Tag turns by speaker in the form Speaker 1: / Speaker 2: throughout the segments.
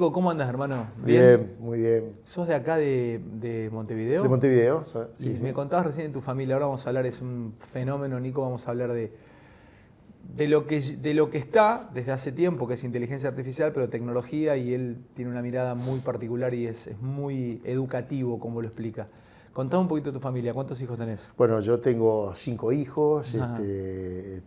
Speaker 1: Nico, ¿cómo andas, hermano?
Speaker 2: Bien, muy bien.
Speaker 1: ¿Sos de acá de Montevideo?
Speaker 2: De Montevideo, sí,
Speaker 1: Y
Speaker 2: sí.
Speaker 1: me contabas recién de tu familia, ahora vamos a hablar, es un fenómeno, Nico, vamos a hablar de lo que está desde hace tiempo, que es inteligencia artificial, pero tecnología, y él tiene una mirada muy particular y es muy educativo, como lo explica. Contame un poquito de tu familia, ¿cuántos hijos tenés?
Speaker 2: Bueno, yo tengo 5 hijos,
Speaker 1: Ajá.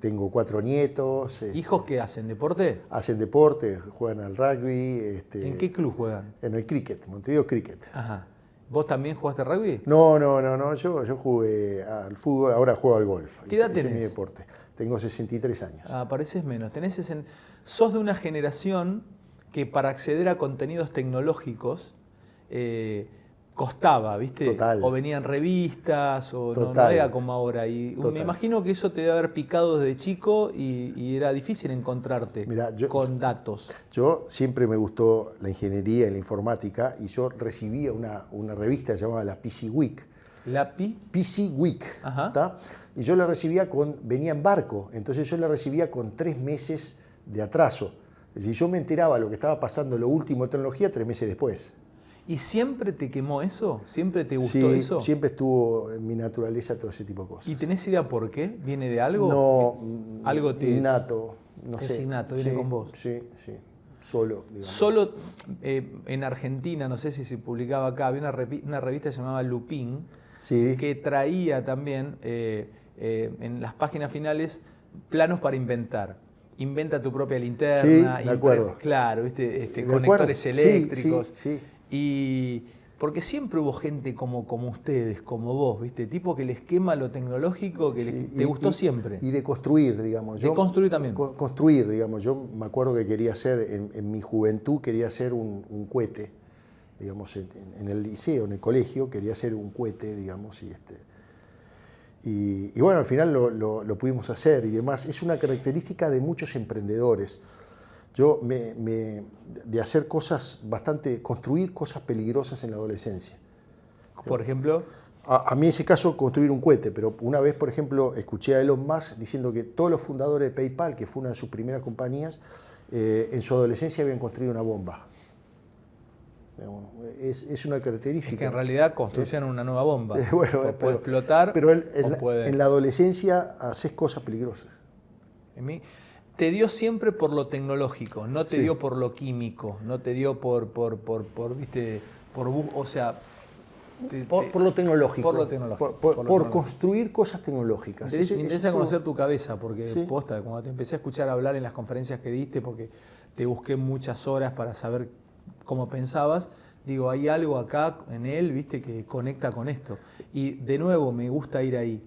Speaker 2: tengo 4 nietos.
Speaker 1: ¿Hijos qué hacen? ¿Deporte?
Speaker 2: Hacen deporte, juegan al rugby.
Speaker 1: ¿En qué club juegan?
Speaker 2: En el cricket, Montevideo Cricket.
Speaker 1: Ajá. ¿Vos también jugaste rugby?
Speaker 2: No, yo jugué al fútbol, ahora juego al golf.
Speaker 1: ¿Qué edad
Speaker 2: Ese es mi
Speaker 1: tenés?
Speaker 2: deporte. Tengo 63 años.
Speaker 1: Ah, pareces menos. Sos de una generación que para acceder a contenidos tecnológicos costaba, ¿viste?
Speaker 2: Total.
Speaker 1: O venían revistas, o no
Speaker 2: Total.
Speaker 1: era como ahora. Y me
Speaker 2: Total.
Speaker 1: imagino que eso te debe haber picado desde chico y era difícil encontrarte
Speaker 2: Mirá,
Speaker 1: con datos.
Speaker 2: Yo siempre me gustó la ingeniería y la informática y yo recibía una revista que se llamaba la PC Week.
Speaker 1: ¿La PI?
Speaker 2: PC Week,
Speaker 1: Ajá.
Speaker 2: ¿tá? Y yo la recibía venía en barco, entonces yo la recibía con 3 meses de atraso. Es decir, yo me enteraba lo que estaba pasando, lo último de tecnología, 3 meses después.
Speaker 1: ¿Y siempre te quemó eso? ¿Siempre te gustó
Speaker 2: Sí,
Speaker 1: eso?
Speaker 2: siempre estuvo en mi naturaleza todo ese tipo de cosas.
Speaker 1: ¿Y tenés idea por qué? ¿Viene de algo?
Speaker 2: No,
Speaker 1: Algo
Speaker 2: innato, no
Speaker 1: es
Speaker 2: sé.
Speaker 1: innato, viene con vos.
Speaker 2: Sí, solo, digamos.
Speaker 1: Solo en Argentina, no sé si se publicaba acá, había una revista que se llamaba Lupin,
Speaker 2: Sí.
Speaker 1: que traía también en las páginas finales planos para inventar. Inventa tu propia linterna.
Speaker 2: Sí, de acuerdo.
Speaker 1: Claro, ¿viste?
Speaker 2: ¿De
Speaker 1: Conectores
Speaker 2: acuerdo? Sí,
Speaker 1: eléctricos.
Speaker 2: sí.
Speaker 1: Y porque siempre hubo gente como ustedes, como vos, ¿viste? Tipo que les quema lo tecnológico, que
Speaker 2: Sí,
Speaker 1: te gustó siempre.
Speaker 2: Y de construir, digamos.
Speaker 1: De construir también.
Speaker 2: Construir, digamos. Yo me acuerdo que quería hacer, en mi juventud, quería hacer un cohete, digamos, en el liceo, en el colegio, quería hacer un cohete, digamos, y bueno, al final lo pudimos hacer y demás. Es una característica de muchos emprendedores. Yo de hacer cosas construir cosas peligrosas en la adolescencia.
Speaker 1: Por ejemplo,
Speaker 2: A mí en ese caso construir un cohete, pero una vez, por ejemplo, escuché a Elon Musk diciendo que todos los fundadores de PayPal, que fue una de sus primeras compañías, en su adolescencia habían construido una bomba. Es una característica.
Speaker 1: es que en realidad construyen una nueva bomba.
Speaker 2: Bueno,
Speaker 1: puede explotar
Speaker 2: pero
Speaker 1: o puede...
Speaker 2: en la adolescencia haces cosas peligrosas.
Speaker 1: Te dio siempre por lo tecnológico, no te
Speaker 2: Sí.
Speaker 1: dio por lo químico, no te dio viste, o sea...
Speaker 2: Por lo tecnológico.
Speaker 1: Por lo tecnológico.
Speaker 2: Por construir cosas tecnológicas.
Speaker 1: Me interesa conocer tu cabeza, porque
Speaker 2: Sí.
Speaker 1: posta, cuando te empecé a escuchar hablar en las conferencias que diste, porque te busqué muchas horas para saber cómo pensabas, digo, hay algo acá en él, viste, que conecta con esto. Y de nuevo, me gusta ir ahí.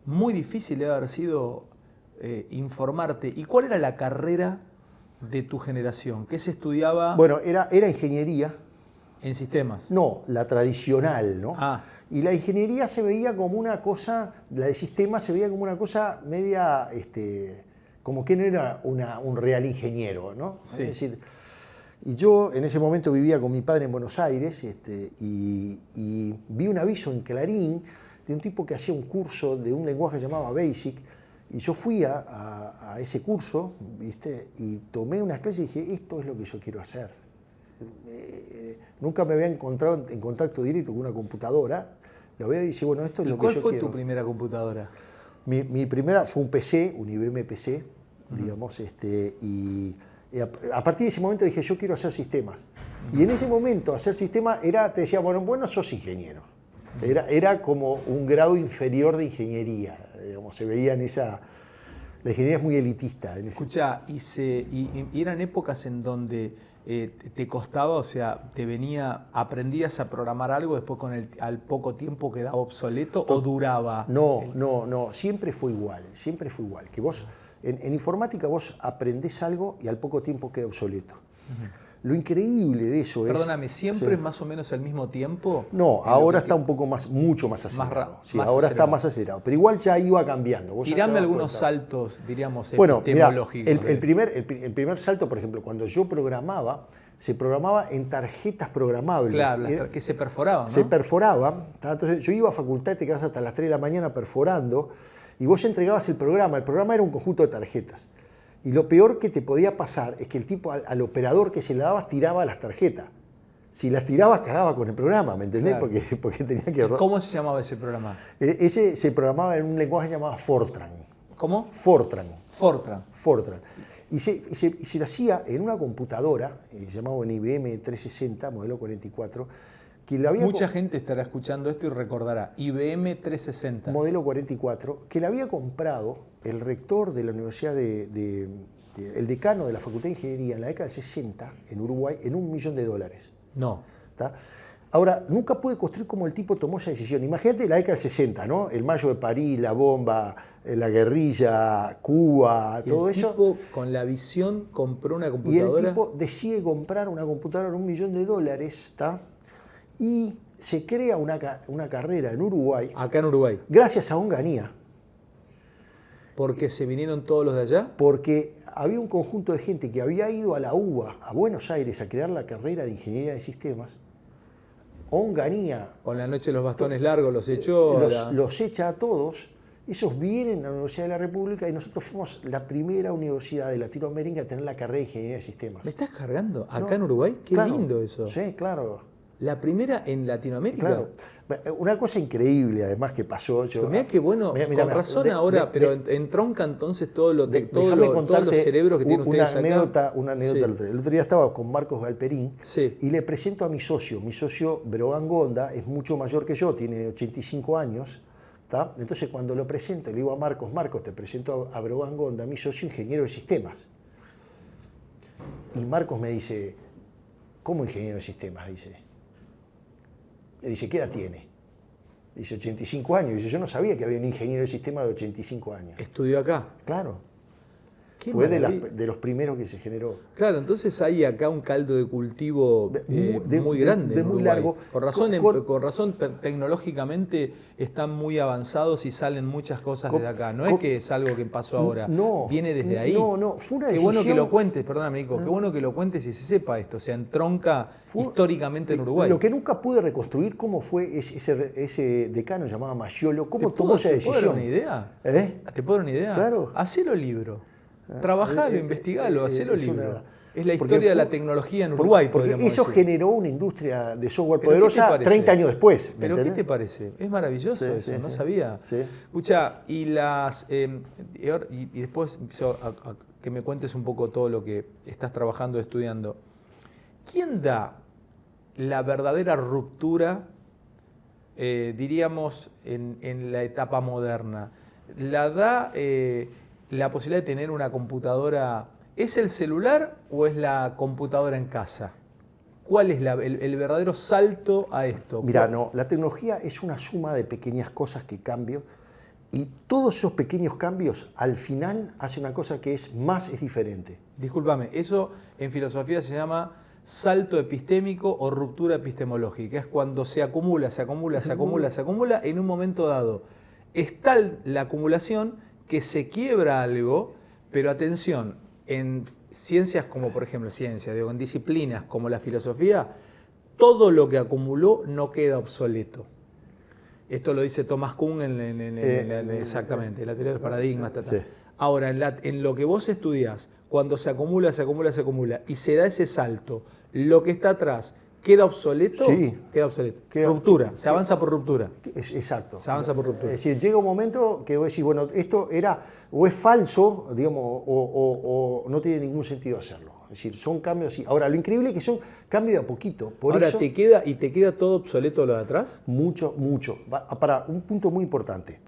Speaker 1: Muy difícil debe haber sido informarte. ¿Y cuál era la carrera de tu generación? ¿Qué se estudiaba
Speaker 2: Bueno, era ingeniería.
Speaker 1: en sistemas?
Speaker 2: No, la tradicional, ¿no?
Speaker 1: Ah.
Speaker 2: Y la ingeniería se veía como una cosa, la de sistemas se veía como una cosa media, como que no era un real ingeniero, ¿no?
Speaker 1: Sí.
Speaker 2: Es decir, y yo en ese momento vivía con mi padre en Buenos Aires y vi un aviso en Clarín de un tipo que hacía un curso de un lenguaje que llamaba Basic, y yo fui a ese curso, ¿viste? Y tomé unas clases y dije, esto es lo que yo quiero hacer. Nunca me había encontrado en contacto directo con una computadora. Lo veo y dice, bueno, esto es lo que yo quiero.
Speaker 1: ¿Cuál fue tu primera computadora?
Speaker 2: Mi primera fue un PC, un IBM PC, digamos, y a partir de ese momento dije, yo quiero hacer sistemas. Y en ese momento hacer sistemas te decía, bueno, sos ingeniero. Era como un grado inferior de ingeniería, digamos, se veía en esa... La ingeniería es muy elitista.
Speaker 1: Escuchá, y eran épocas en donde te costaba, o sea, aprendías a programar algo, después al poco tiempo quedaba obsoleto o duraba.
Speaker 2: No, siempre fue igual. Que vos, en informática vos aprendés algo y al poco tiempo queda obsoleto. Lo increíble de eso es...
Speaker 1: Perdóname, ¿siempre es más o menos al mismo tiempo?
Speaker 2: No, ahora está mucho más acelerado. Sí, ahora está más acelerado, pero igual ya iba cambiando.
Speaker 1: Tirame algunos saltos, diríamos,
Speaker 2: bueno,
Speaker 1: epistemológicos.
Speaker 2: Mirá, el primer salto, por ejemplo, cuando yo programaba, se programaba en tarjetas programables.
Speaker 1: Claro, que se perforaban, ¿no?
Speaker 2: Se perforaban. Entonces yo iba a facultad, te quedabas hasta las 3 de la mañana perforando, y vos entregabas el programa. El programa era un conjunto de tarjetas. Y lo peor que te podía pasar es que el tipo al operador que se le dabas tiraba las tarjetas. Si las tirabas, cagaba con el programa, ¿me entendés?
Speaker 1: Claro.
Speaker 2: Porque tenía que...
Speaker 1: ¿Cómo se llamaba ese programa?
Speaker 2: Ese se programaba en un lenguaje llamado Fortran.
Speaker 1: ¿Cómo?
Speaker 2: Fortran.
Speaker 1: Fortran.
Speaker 2: Fortran. Y se lo hacía en una computadora, llamado en IBM 360, modelo 44, que lo había...
Speaker 1: Mucha gente estará escuchando esto y recordará. IBM 360.
Speaker 2: Modelo 44, que le había comprado el rector de la Universidad el decano de la Facultad de Ingeniería en la década del 60 en Uruguay en $1 millón.
Speaker 1: No.
Speaker 2: ¿Tá? Ahora, nunca pude construir cómo el tipo tomó esa decisión. Imagínate la década del 60, ¿no? El Mayo de París, la bomba, la guerrilla, Cuba, todo eso.
Speaker 1: El tipo con la visión compró una
Speaker 2: Y
Speaker 1: computadora.
Speaker 2: el tipo decide comprar una computadora en $1 millón, ¿está? Y se crea una carrera en Uruguay,
Speaker 1: Acá en Uruguay.
Speaker 2: gracias a Onganía,
Speaker 1: Porque se vinieron todos los de allá.
Speaker 2: porque había un conjunto de gente que había ido a la UBA, a Buenos Aires, a crear la carrera de Ingeniería de Sistemas. Onganía
Speaker 1: Con la noche de los bastones largos los echó.
Speaker 2: los echa a todos. Esos vienen a la Universidad de la República y nosotros fuimos la primera universidad de Latinoamérica a tener la carrera de Ingeniería de Sistemas.
Speaker 1: ¿Me estás cargando? ¿Acá
Speaker 2: No,
Speaker 1: en Uruguay? Qué
Speaker 2: claro,
Speaker 1: lindo eso.
Speaker 2: Sí, claro.
Speaker 1: La primera en Latinoamérica.
Speaker 2: Claro. Una cosa increíble, además, que pasó.
Speaker 1: Mirá qué bueno,
Speaker 2: Mirá,
Speaker 1: con razón ahora, pero entronca entonces todo lo, todos los cerebros que tienen ustedes acá.
Speaker 2: Una anécdota
Speaker 1: Sí.
Speaker 2: del otro día. El otro día estaba con Marcos Galperín
Speaker 1: Sí.
Speaker 2: y le presento a mi socio. Mi socio, Brogan Gonda, es mucho mayor que yo, tiene 85 años. ¿Tá? Entonces, cuando lo presento, le digo a Marcos, te presento a Brogan Gonda, mi socio, ingeniero de sistemas. Y Marcos me dice, ¿cómo ingeniero de sistemas? Le dice, ¿qué edad tiene? Dice, 85 años. Dice, yo no sabía que había un ingeniero de sistemas de 85 años.
Speaker 1: Estudió acá.
Speaker 2: Claro.
Speaker 1: Qué
Speaker 2: Fue
Speaker 1: maravilla.
Speaker 2: de los primeros que se generó.
Speaker 1: Claro, entonces hay acá un caldo de cultivo muy grande.
Speaker 2: de
Speaker 1: en
Speaker 2: muy
Speaker 1: Uruguay.
Speaker 2: largo.
Speaker 1: Con razón, tecnológicamente están muy avanzados y salen muchas cosas desde acá. No es que es algo que pasó ahora.
Speaker 2: No.
Speaker 1: Viene desde ahí.
Speaker 2: No, fue una
Speaker 1: Qué
Speaker 2: decisión.
Speaker 1: bueno que lo cuentes, perdóname, Nico. Qué bueno que lo cuentes y se sepa esto. O sea, entronca históricamente en Uruguay.
Speaker 2: Lo que nunca pude reconstruir, cómo fue ese decano llamado Masciolo, cómo tomó esa decisión.
Speaker 1: ¿Te puedo dar una idea? ¿Te puedo dar una idea?
Speaker 2: Claro.
Speaker 1: Hacelo libro. Trabajalo, investigalo, hacelo libro. Es la
Speaker 2: porque
Speaker 1: historia de la
Speaker 2: fue-
Speaker 1: tecnología en Uruguay,
Speaker 2: Porque
Speaker 1: podríamos
Speaker 2: eso
Speaker 1: decir.
Speaker 2: generó una industria de software
Speaker 1: ¿Pero qué te
Speaker 2: poderosa
Speaker 1: parece?
Speaker 2: 30 años después. ¿me
Speaker 1: ¿Pero qué
Speaker 2: entendés?
Speaker 1: te parece? Es maravilloso
Speaker 2: Sí,
Speaker 1: eso,
Speaker 2: sí,
Speaker 1: no
Speaker 2: sí.
Speaker 1: sabía.
Speaker 2: Sí.
Speaker 1: Escucha, y después empiezo a que me cuentes un poco todo lo que estás trabajando, estudiando. ¿Quién da la verdadera ruptura, diríamos, en la etapa moderna? ¿La da la posibilidad de tener una computadora? ¿Es el celular o es la computadora en casa? ¿Cuál es el verdadero salto a esto?
Speaker 2: Mira, no, la tecnología es una suma de pequeñas cosas que cambian y todos esos pequeños cambios al final hacen una cosa que es diferente.
Speaker 1: Discúlpame, eso en filosofía se llama salto epistémico o ruptura epistemológica. Es cuando se acumula en un momento dado. Es tal la acumulación que se quiebra algo, pero atención, en ciencias como, por ejemplo, en disciplinas como la filosofía, todo lo que acumuló no queda obsoleto. Esto lo dice Thomas Kuhn exactamente, en la teoría de los paradigmas.
Speaker 2: Sí.
Speaker 1: Ahora, en lo que vos estudiás, cuando se acumula y se da ese salto, lo que está atrás queda obsoleto,
Speaker 2: Sí.
Speaker 1: queda obsoleto. Ruptura, se avanza por ruptura.
Speaker 2: Exacto.
Speaker 1: Se avanza por ruptura.
Speaker 2: Es decir, llega un momento que vos decís, bueno, esto era o es falso, digamos, o no tiene ningún sentido hacerlo. Es decir, son cambios así. Ahora, lo increíble es que son cambios de a poquito. Por
Speaker 1: Ahora,
Speaker 2: eso,
Speaker 1: ¿te queda todo obsoleto lo de atrás?
Speaker 2: mucho. Para un punto muy importante.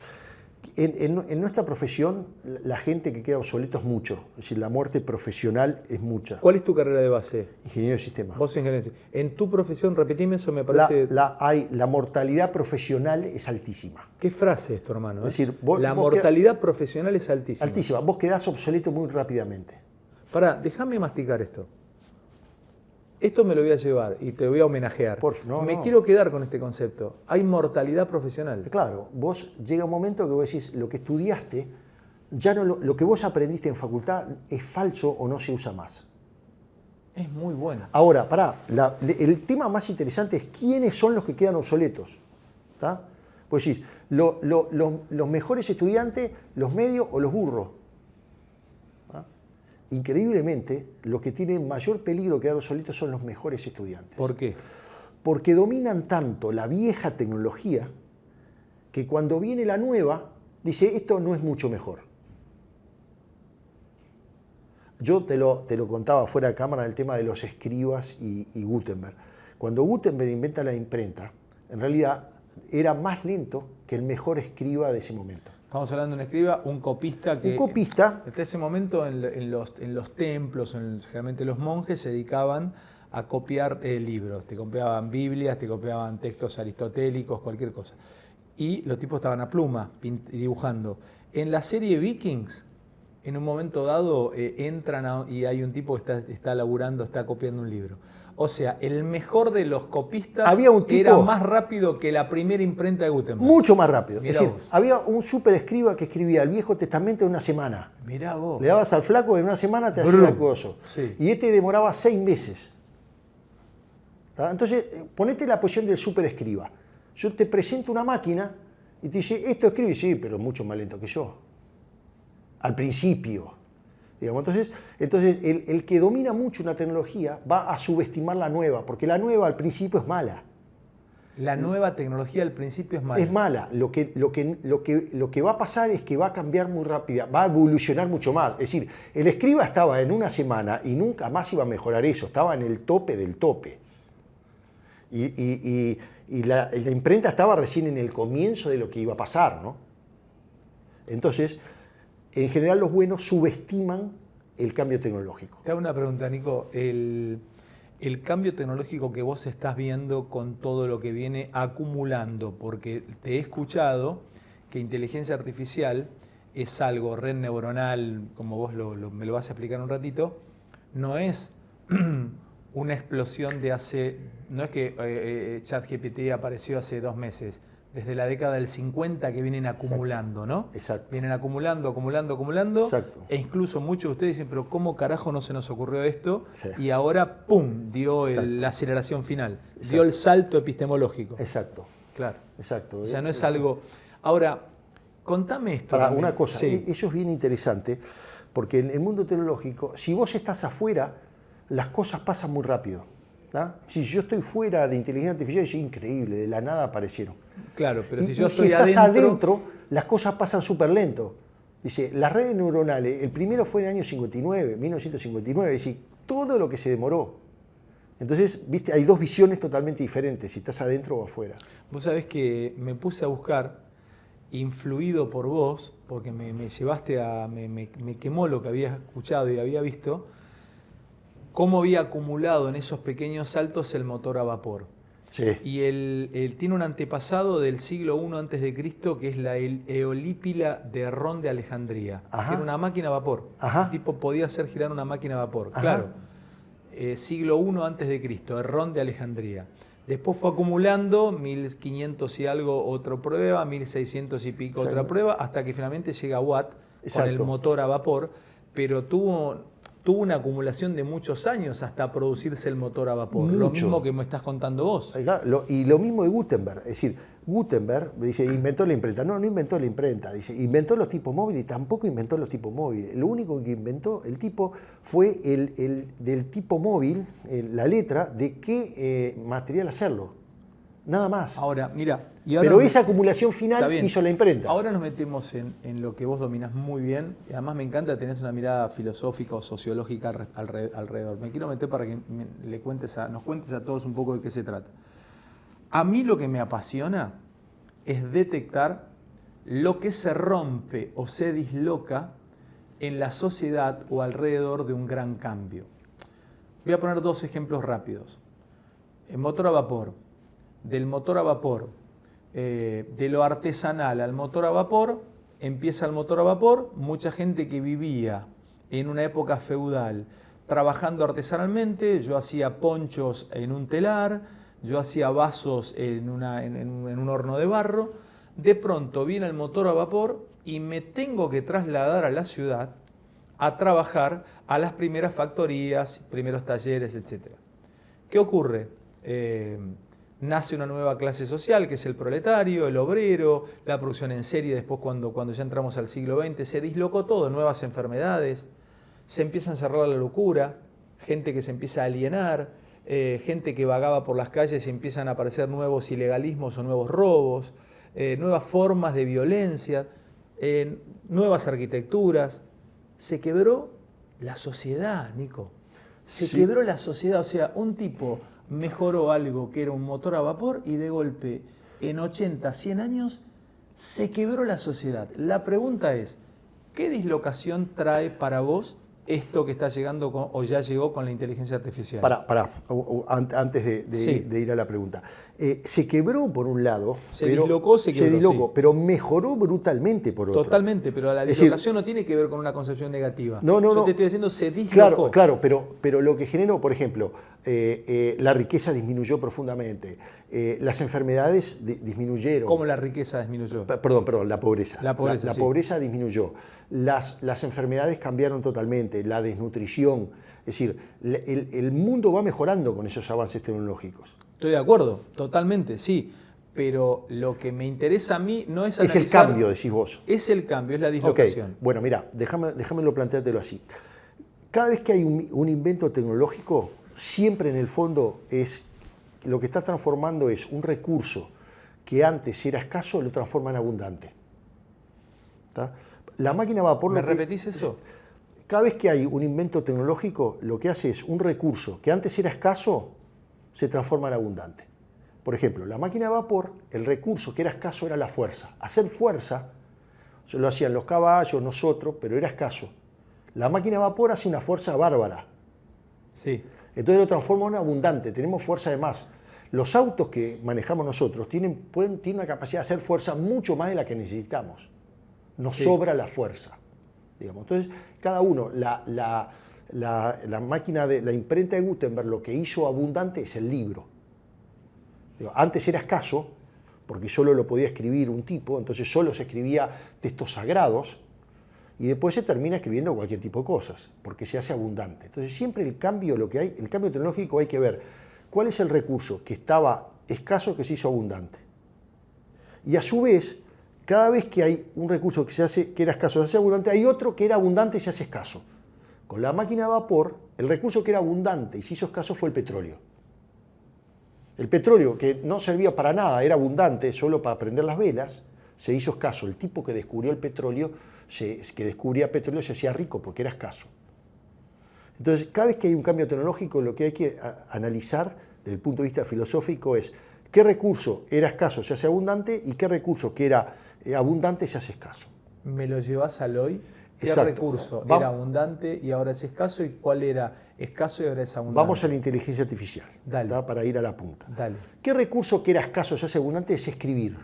Speaker 2: En nuestra profesión, la gente que queda obsoleto es mucho. Es decir, la muerte profesional es mucha.
Speaker 1: ¿Cuál es tu carrera de base?
Speaker 2: Ingeniero de sistemas.
Speaker 1: Vos ingeniería. En tu profesión, repetime eso, me parece...
Speaker 2: La mortalidad profesional es altísima.
Speaker 1: ¿Qué frase esto, hermano?
Speaker 2: Es decir,
Speaker 1: la mortalidad profesional es altísima.
Speaker 2: Altísima. Vos quedás obsoleto muy rápidamente.
Speaker 1: Pará, déjame masticar esto. Esto me lo voy a llevar y te voy a homenajear. Me quiero quedar con este concepto. Hay mortalidad profesional.
Speaker 2: Claro, vos llega un momento que vos decís, lo que estudiaste, ya no lo que vos aprendiste en facultad es falso o no se usa más.
Speaker 1: Es muy bueno.
Speaker 2: Ahora, el tema más interesante es quiénes son los que quedan obsoletos. ¿Tá? Vos decís, los mejores estudiantes, los medios o los burros. ¿Tá? increíblemente, los que tienen mayor peligro de quedar solitos son los mejores estudiantes.
Speaker 1: ¿Por qué?
Speaker 2: Porque dominan tanto la vieja tecnología que cuando viene la nueva, dice, esto no es mucho mejor. Yo te lo contaba fuera de cámara el tema de los escribas y Gutenberg. Cuando Gutenberg inventa la imprenta, en realidad era más lento que el mejor escriba de ese momento.
Speaker 1: Estamos hablando de un escriba, un copista que...
Speaker 2: Un copista.
Speaker 1: Hasta ese momento en los templos, generalmente los monjes se dedicaban a copiar libros. Te copiaban Biblias, te copiaban textos aristotélicos, cualquier cosa. Y los tipos estaban a pluma, dibujando. En la serie Vikings, en un momento dado, entran y hay un tipo que está laburando, está copiando un libro. O sea, el mejor de los copistas era más rápido que la primera imprenta de Gutenberg.
Speaker 2: Mucho más rápido.
Speaker 1: Mirá
Speaker 2: es decir,
Speaker 1: vos.
Speaker 2: había un super escriba que escribía el Viejo Testamento en una semana.
Speaker 1: Mirá vos.
Speaker 2: Le dabas al flaco, en una semana te hacía el coso.
Speaker 1: Sí.
Speaker 2: Y este demoraba 6 meses. ¿Tá? Entonces, ponete la posición del super escriba. Yo te presento una máquina y te dice, esto escribe, sí, pero es mucho más lento que yo. Al principio. Digamos. Entonces el que domina mucho una tecnología va a subestimar la nueva, porque la nueva al principio es mala.
Speaker 1: La nueva tecnología al principio es mala.
Speaker 2: Es mala. Lo que va a pasar es que va a cambiar muy rápido, va a evolucionar mucho más. Es decir, el escriba estaba en una semana y nunca más iba a mejorar eso, estaba en el tope del tope. Y la imprenta estaba recién en el comienzo de lo que iba a pasar, ¿no? Entonces, en general los buenos subestiman el cambio tecnológico.
Speaker 1: Te hago una pregunta, Nico. El cambio tecnológico que vos estás viendo con todo lo que viene acumulando, porque te he escuchado que inteligencia artificial es algo, red neuronal, como vos me lo vas a explicar un ratito, no es una explosión de hace... No es que ChatGPT apareció hace 2 meses. Desde la década del 50 que vienen acumulando, ¿no?
Speaker 2: Exacto.
Speaker 1: Vienen acumulando.
Speaker 2: Exacto.
Speaker 1: E incluso muchos de ustedes dicen, pero ¿cómo carajo no se nos ocurrió esto?
Speaker 2: Sí.
Speaker 1: Y ahora, ¡pum!, dio la aceleración final.
Speaker 2: Exacto.
Speaker 1: Dio el salto epistemológico.
Speaker 2: Exacto.
Speaker 1: Claro.
Speaker 2: Exacto.
Speaker 1: O sea, no es algo... Ahora, contame esto.
Speaker 2: Para
Speaker 1: también.
Speaker 2: una cosa,
Speaker 1: Sí.
Speaker 2: eso es bien interesante, porque en el mundo tecnológico, si vos estás afuera, las cosas pasan muy rápido. ¿tá? Si yo estoy fuera de inteligencia artificial, es increíble, de la nada aparecieron.
Speaker 1: Claro, pero si
Speaker 2: Y
Speaker 1: yo
Speaker 2: si
Speaker 1: estoy
Speaker 2: estás adentro, las cosas pasan súper lento. Dice, las redes neuronales, el primero fue en el año 59, 1959, es decir, todo lo que se demoró. Entonces, viste, hay 2 visiones totalmente diferentes, si estás adentro o afuera.
Speaker 1: Vos sabés que me puse a buscar, influido por vos, porque me llevaste a... Me quemó lo que había escuchado y había visto, cómo había acumulado en esos pequeños saltos el motor a vapor.
Speaker 2: Sí.
Speaker 1: Y él tiene un antepasado del siglo I a.C., que es la Eolípila de Herrón de Alejandría,
Speaker 2: Ajá.
Speaker 1: que era una máquina a vapor.
Speaker 2: Ajá.
Speaker 1: El tipo podía hacer girar una máquina a vapor.
Speaker 2: Ajá.
Speaker 1: Claro. Siglo I a.C., Herrón de Alejandría. Después fue acumulando, 1500 y algo otra prueba, 1600 y pico otra prueba, hasta que finalmente llega Watt con el motor a vapor, pero tuvo una acumulación de muchos años hasta producirse el motor a vapor.
Speaker 2: Mucho.
Speaker 1: Lo mismo que me estás contando vos.
Speaker 2: Y lo mismo de Gutenberg. Es decir, Gutenberg dice, inventó la imprenta. No inventó la imprenta. Dice, inventó los tipos móviles. Tampoco inventó los tipos móviles. Lo único que inventó el tipo fue del tipo móvil, la letra, de qué material hacerlo. Nada más.
Speaker 1: Ahora, mira.
Speaker 2: Pero esa acumulación final hizo la imprenta.
Speaker 1: Ahora nos metemos en lo que vos dominás muy bien. Y además me encanta tener una mirada filosófica o sociológica alrededor. Me quiero meter para que nos cuentes a todos un poco de qué se trata. A mí lo que me apasiona es detectar lo que se rompe o se disloca en la sociedad o alrededor de un gran cambio. Voy a poner 2 ejemplos rápidos. El motor a vapor. Del motor a vapor, de lo artesanal al motor a vapor, empieza el motor a vapor, mucha gente que vivía en una época feudal trabajando artesanalmente, yo hacía ponchos en un telar, yo hacía vasos en un horno de barro, de pronto viene el motor a vapor y me tengo que trasladar a la ciudad a trabajar a las primeras factorías, primeros talleres, etc. ¿Qué ocurre? Nace una nueva clase social, que es el proletario, el obrero, la producción en serie, después cuando ya entramos al siglo XX, se dislocó todo, nuevas enfermedades. se empieza a encerrar la locura, gente que se empieza a alienar, gente que vagaba por las calles y empiezan a aparecer nuevos ilegalismos o nuevos robos, nuevas formas de violencia, nuevas arquitecturas. Se quebró la sociedad, Nico. Se quebró la sociedad. O sea, un tipo mejoró algo que era un motor a vapor y de golpe, en 80, 100 años, se quebró la sociedad. La pregunta es, ¿qué dislocación trae para vos esto que está llegando o ya llegó con la inteligencia artificial?
Speaker 2: Antes de ir a la pregunta. Se quebró por un lado.
Speaker 1: Se dislocó, sí.
Speaker 2: Pero mejoró brutalmente por otro.
Speaker 1: Totalmente, pero la dislocación no tiene que ver con una concepción negativa.
Speaker 2: No.
Speaker 1: Yo te estoy diciendo se dislocó.
Speaker 2: Claro, pero lo que generó, por ejemplo, la riqueza disminuyó profundamente. Las enfermedades disminuyeron.
Speaker 1: ¿Cómo la riqueza disminuyó?
Speaker 2: Perdón, la pobreza. La
Speaker 1: sí.
Speaker 2: pobreza disminuyó. Las enfermedades cambiaron totalmente, la desnutrición. Es decir, el mundo va mejorando con esos avances tecnológicos.
Speaker 1: Estoy de acuerdo, totalmente, sí. Pero lo que me interesa a mí no es analizar...
Speaker 2: Es el cambio, decís vos.
Speaker 1: Es el cambio, es la dislocación.
Speaker 2: Okay. Bueno, mira, déjamelo planteártelo así. Cada vez que hay un invento tecnológico, siempre en el fondo lo que está transformando es un recurso que antes era escaso, lo transforma en abundante. ¿Está? La máquina a vapor...
Speaker 1: ¿Me repetís eso?
Speaker 2: Cada vez que hay un invento tecnológico, lo que hace es un recurso que antes era escaso, se transforma en abundante. Por ejemplo, la máquina de vapor, el recurso que era escaso era la fuerza. Hacer fuerza, eso lo hacían los caballos, nosotros, pero era escaso. La máquina de vapor hace una fuerza bárbara.
Speaker 1: Sí.
Speaker 2: Entonces lo transforma en abundante, tenemos fuerza de más. Los autos que manejamos nosotros tienen una capacidad de hacer fuerza mucho más de la que necesitamos. Nos sobra la fuerza, digamos. Entonces, cada uno, la máquina de la imprenta de Gutenberg, lo que hizo abundante es el libro. Antes era escaso, porque solo lo podía escribir un tipo, entonces solo se escribía textos sagrados, y después se termina escribiendo cualquier tipo de cosas, porque se hace abundante. Entonces siempre el cambio tecnológico hay que ver cuál es el recurso que estaba escaso que se hizo abundante. Y a su vez, cada vez que hay un recurso que era escaso se hace abundante, hay otro que era abundante y se hace escaso. Con la máquina de vapor, el recurso que era abundante y se hizo escaso fue el petróleo. El petróleo, que no servía para nada, era abundante, solo para prender las velas, se hizo escaso. El tipo que descubrió el petróleo, que descubría petróleo, se hacía rico porque era escaso. Entonces, cada vez que hay un cambio tecnológico, lo que hay que analizar desde el punto de vista filosófico es qué recurso era escaso se hace abundante y qué recurso que era abundante se hace escaso.
Speaker 1: ¿Me lo llevas al hoy? ¿Qué
Speaker 2: Exacto.
Speaker 1: recurso era abundante y ahora es escaso? ¿Y cuál era escaso y ahora es abundante?
Speaker 2: Vamos a la inteligencia artificial,
Speaker 1: Dale.
Speaker 2: Para ir a la punta.
Speaker 1: Dale.
Speaker 2: ¿Qué recurso que era escaso se hace abundante? Es escribir.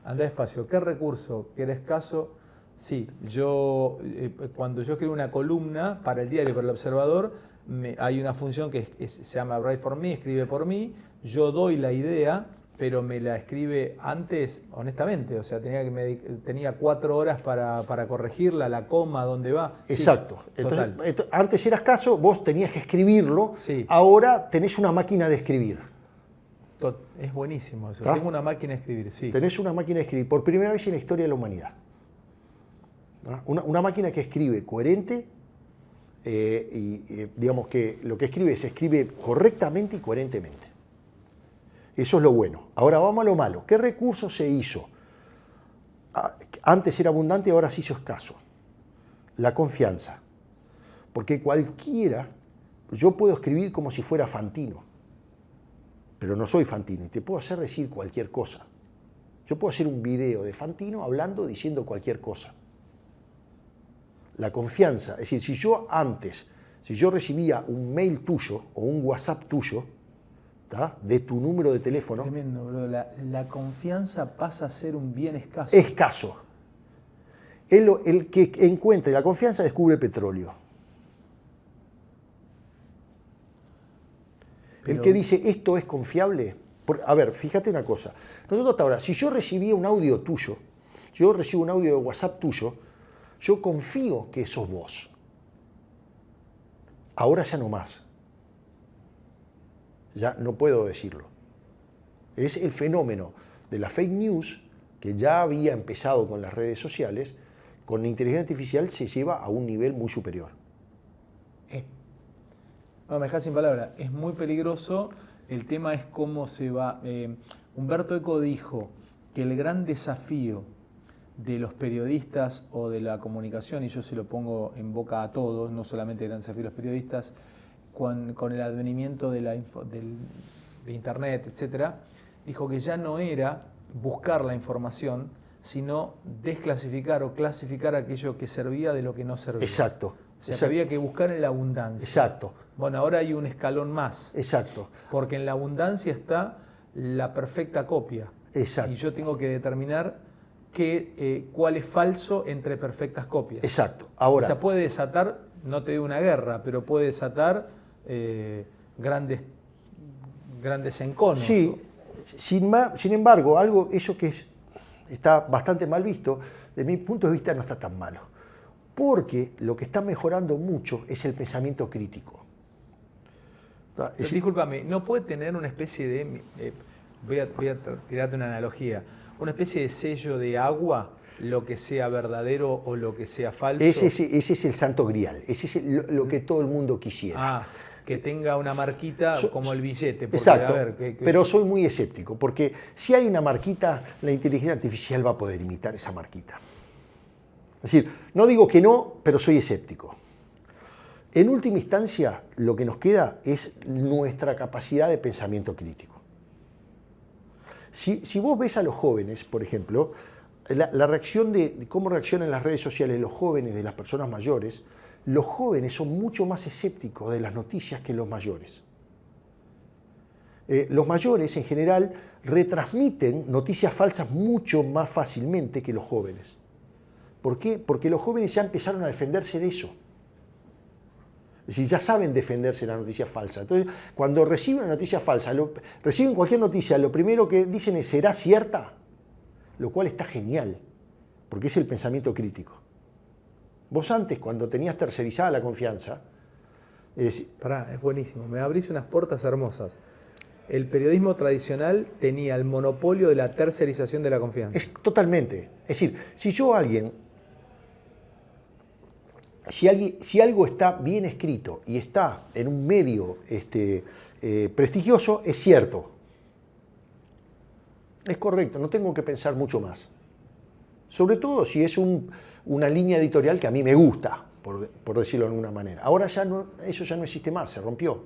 Speaker 1: Anda despacio. ¿Qué recurso que era escaso? Sí, cuando yo escribo una columna para el diario, para el Observador, hay una función que se llama Write for Me, escribe por mí. Yo doy la idea, pero me la escribe antes, honestamente. O sea, tenía 4 horas para corregirla, la coma, dónde va.
Speaker 2: Exacto.
Speaker 1: Sí,
Speaker 2: entonces, antes era escaso, vos tenías que escribirlo.
Speaker 1: Sí.
Speaker 2: Ahora tenés una máquina de escribir.
Speaker 1: Es buenísimo eso.
Speaker 2: ¿Está?
Speaker 1: Tengo una máquina de escribir, sí.
Speaker 2: Tenés una máquina de escribir por primera vez en la historia de la humanidad. Una máquina que escribe coherente digamos que lo que escribe se escribe correctamente y coherentemente. Eso es lo bueno. Ahora vamos a lo malo. ¿Qué recurso se hizo? Antes era abundante y ahora se hizo escaso. La confianza. Porque cualquiera, yo puedo escribir como si fuera Fantino, pero no soy Fantino y te puedo hacer decir cualquier cosa. Yo puedo hacer un video de Fantino hablando, diciendo cualquier cosa. La confianza, es decir, si yo recibía un mail tuyo o un WhatsApp tuyo, ¿tá?, de tu número de teléfono.
Speaker 1: Tremendo, bro. La confianza pasa a ser un bien escaso.
Speaker 2: Escaso. El que encuentre la confianza descubre el petróleo. El que dice esto es confiable. A ver, fíjate una cosa. Nosotros hasta ahora, si yo recibía un audio tuyo, si yo recibo un audio de WhatsApp tuyo, yo confío que sos vos. Ahora ya no más. Ya no puedo decirlo. Es el fenómeno de la fake news que ya había empezado con las redes sociales, con la inteligencia artificial se lleva a un nivel muy superior.
Speaker 1: No, me dejas sin palabras. Es muy peligroso. El tema es cómo se va. Humberto Eco dijo que el gran desafío de los periodistas o de la comunicación, y yo se lo pongo en boca a todos, no solamente el gran desafío de los periodistas, con el advenimiento de Internet, etcétera, dijo que ya no era buscar la información, sino desclasificar o clasificar aquello que servía de lo que no servía.
Speaker 2: Exacto.
Speaker 1: O sea, que había que buscar en la abundancia.
Speaker 2: Exacto.
Speaker 1: Bueno, ahora hay un escalón más.
Speaker 2: Exacto.
Speaker 1: Porque en la abundancia está la perfecta copia.
Speaker 2: Exacto.
Speaker 1: Y yo tengo que determinar cuál es falso entre perfectas copias.
Speaker 2: Exacto. Ahora,
Speaker 1: o sea, puede desatar, no te digo una guerra, pero puede desatar grandes enconos.
Speaker 2: Sí, sin embargo, eso que está bastante mal visto, desde mi punto de vista no está tan malo. Porque lo que está mejorando mucho es el pensamiento crítico.
Speaker 1: Discúlpame, ¿no puede tener una especie de, voy a tirarte una analogía, una especie de sello de agua, lo que sea verdadero o lo que sea falso?
Speaker 2: Ese es el santo grial, ese es lo que todo el mundo quisiera.
Speaker 1: Que tenga una marquita como el billete. Porque,
Speaker 2: exacto,
Speaker 1: a ver,
Speaker 2: pero soy muy escéptico, porque si hay una marquita, la inteligencia artificial va a poder imitar esa marquita. Es decir, no digo que no, pero soy escéptico. En última instancia, lo que nos queda es nuestra capacidad de pensamiento crítico. Si vos ves a los jóvenes, por ejemplo, la reacción de cómo reaccionan en las redes sociales los jóvenes de las personas mayores, los jóvenes son mucho más escépticos de las noticias que los mayores. Los mayores, en general, retransmiten noticias falsas mucho más fácilmente que los jóvenes. ¿Por qué? Porque los jóvenes ya empezaron a defenderse de eso. Es decir, ya saben defenderse de la noticia falsa. Entonces, cuando reciben una noticia falsa, reciben cualquier noticia, lo primero que dicen es ¿será cierta? Lo cual está genial, porque es el pensamiento crítico. Vos antes, cuando tenías tercerizada la confianza...
Speaker 1: es buenísimo, me abrís unas puertas hermosas. El periodismo tradicional tenía el monopolio de la tercerización de la confianza.
Speaker 2: Totalmente. Es decir, si algo está bien escrito y está en un medio prestigioso, es cierto. Es correcto, no tengo que pensar mucho más. Sobre todo si es una línea editorial que a mí me gusta, por decirlo de alguna manera. Ahora eso ya no existe más, se rompió.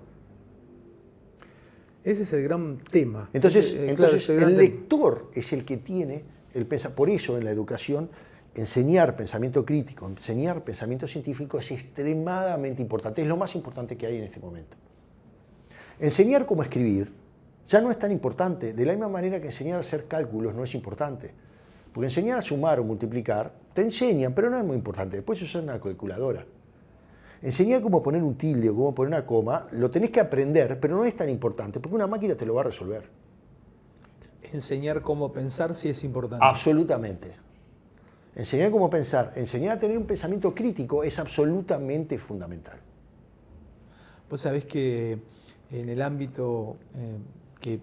Speaker 1: Ese es el gran tema.
Speaker 2: Entonces el lector
Speaker 1: tema.
Speaker 2: es el que tiene el pensamiento. Por eso en la educación enseñar pensamiento crítico, enseñar pensamiento científico es extremadamente importante. Es lo más importante que hay en este momento. Enseñar cómo escribir ya no es tan importante. De la misma manera que enseñar a hacer cálculos no es importante. Porque enseñar a sumar o multiplicar te enseñan, pero no es muy importante. Después usar una calculadora. Enseñar cómo poner un tilde o cómo poner una coma, lo tenés que aprender, pero no es tan importante, porque una máquina te lo va a resolver.
Speaker 1: Enseñar cómo pensar sí es importante.
Speaker 2: Absolutamente. Enseñar cómo pensar, enseñar a tener un pensamiento crítico es absolutamente fundamental.
Speaker 1: Vos sabés que en el ámbito que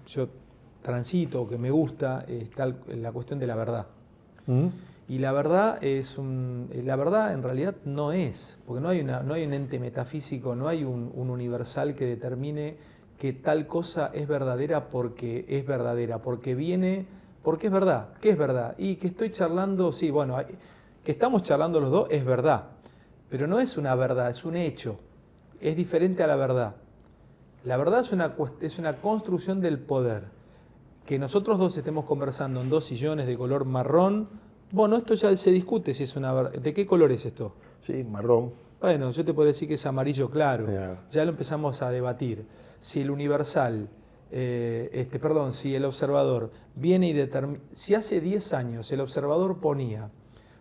Speaker 1: yo transito, que me gusta, está la cuestión de la verdad. Y la verdad la verdad en realidad no es, porque no hay un ente metafísico, no hay un universal que determine que tal cosa es verdadera, porque es verdad. ¿Qué es verdad? Y que estoy charlando, sí, bueno, que estamos charlando los dos es verdad, pero no es una verdad, es un hecho, es diferente a la verdad. La verdad es una construcción del poder. Que nosotros dos estemos conversando en dos sillones de color marrón, bueno, esto ya se discute si es una verdad. ¿De qué color es esto?
Speaker 2: Sí, marrón.
Speaker 1: Bueno, yo te podría decir que es amarillo claro. Ya lo empezamos a debatir. Si el universal, si el observador viene y determina... Si hace 10 años el observador ponía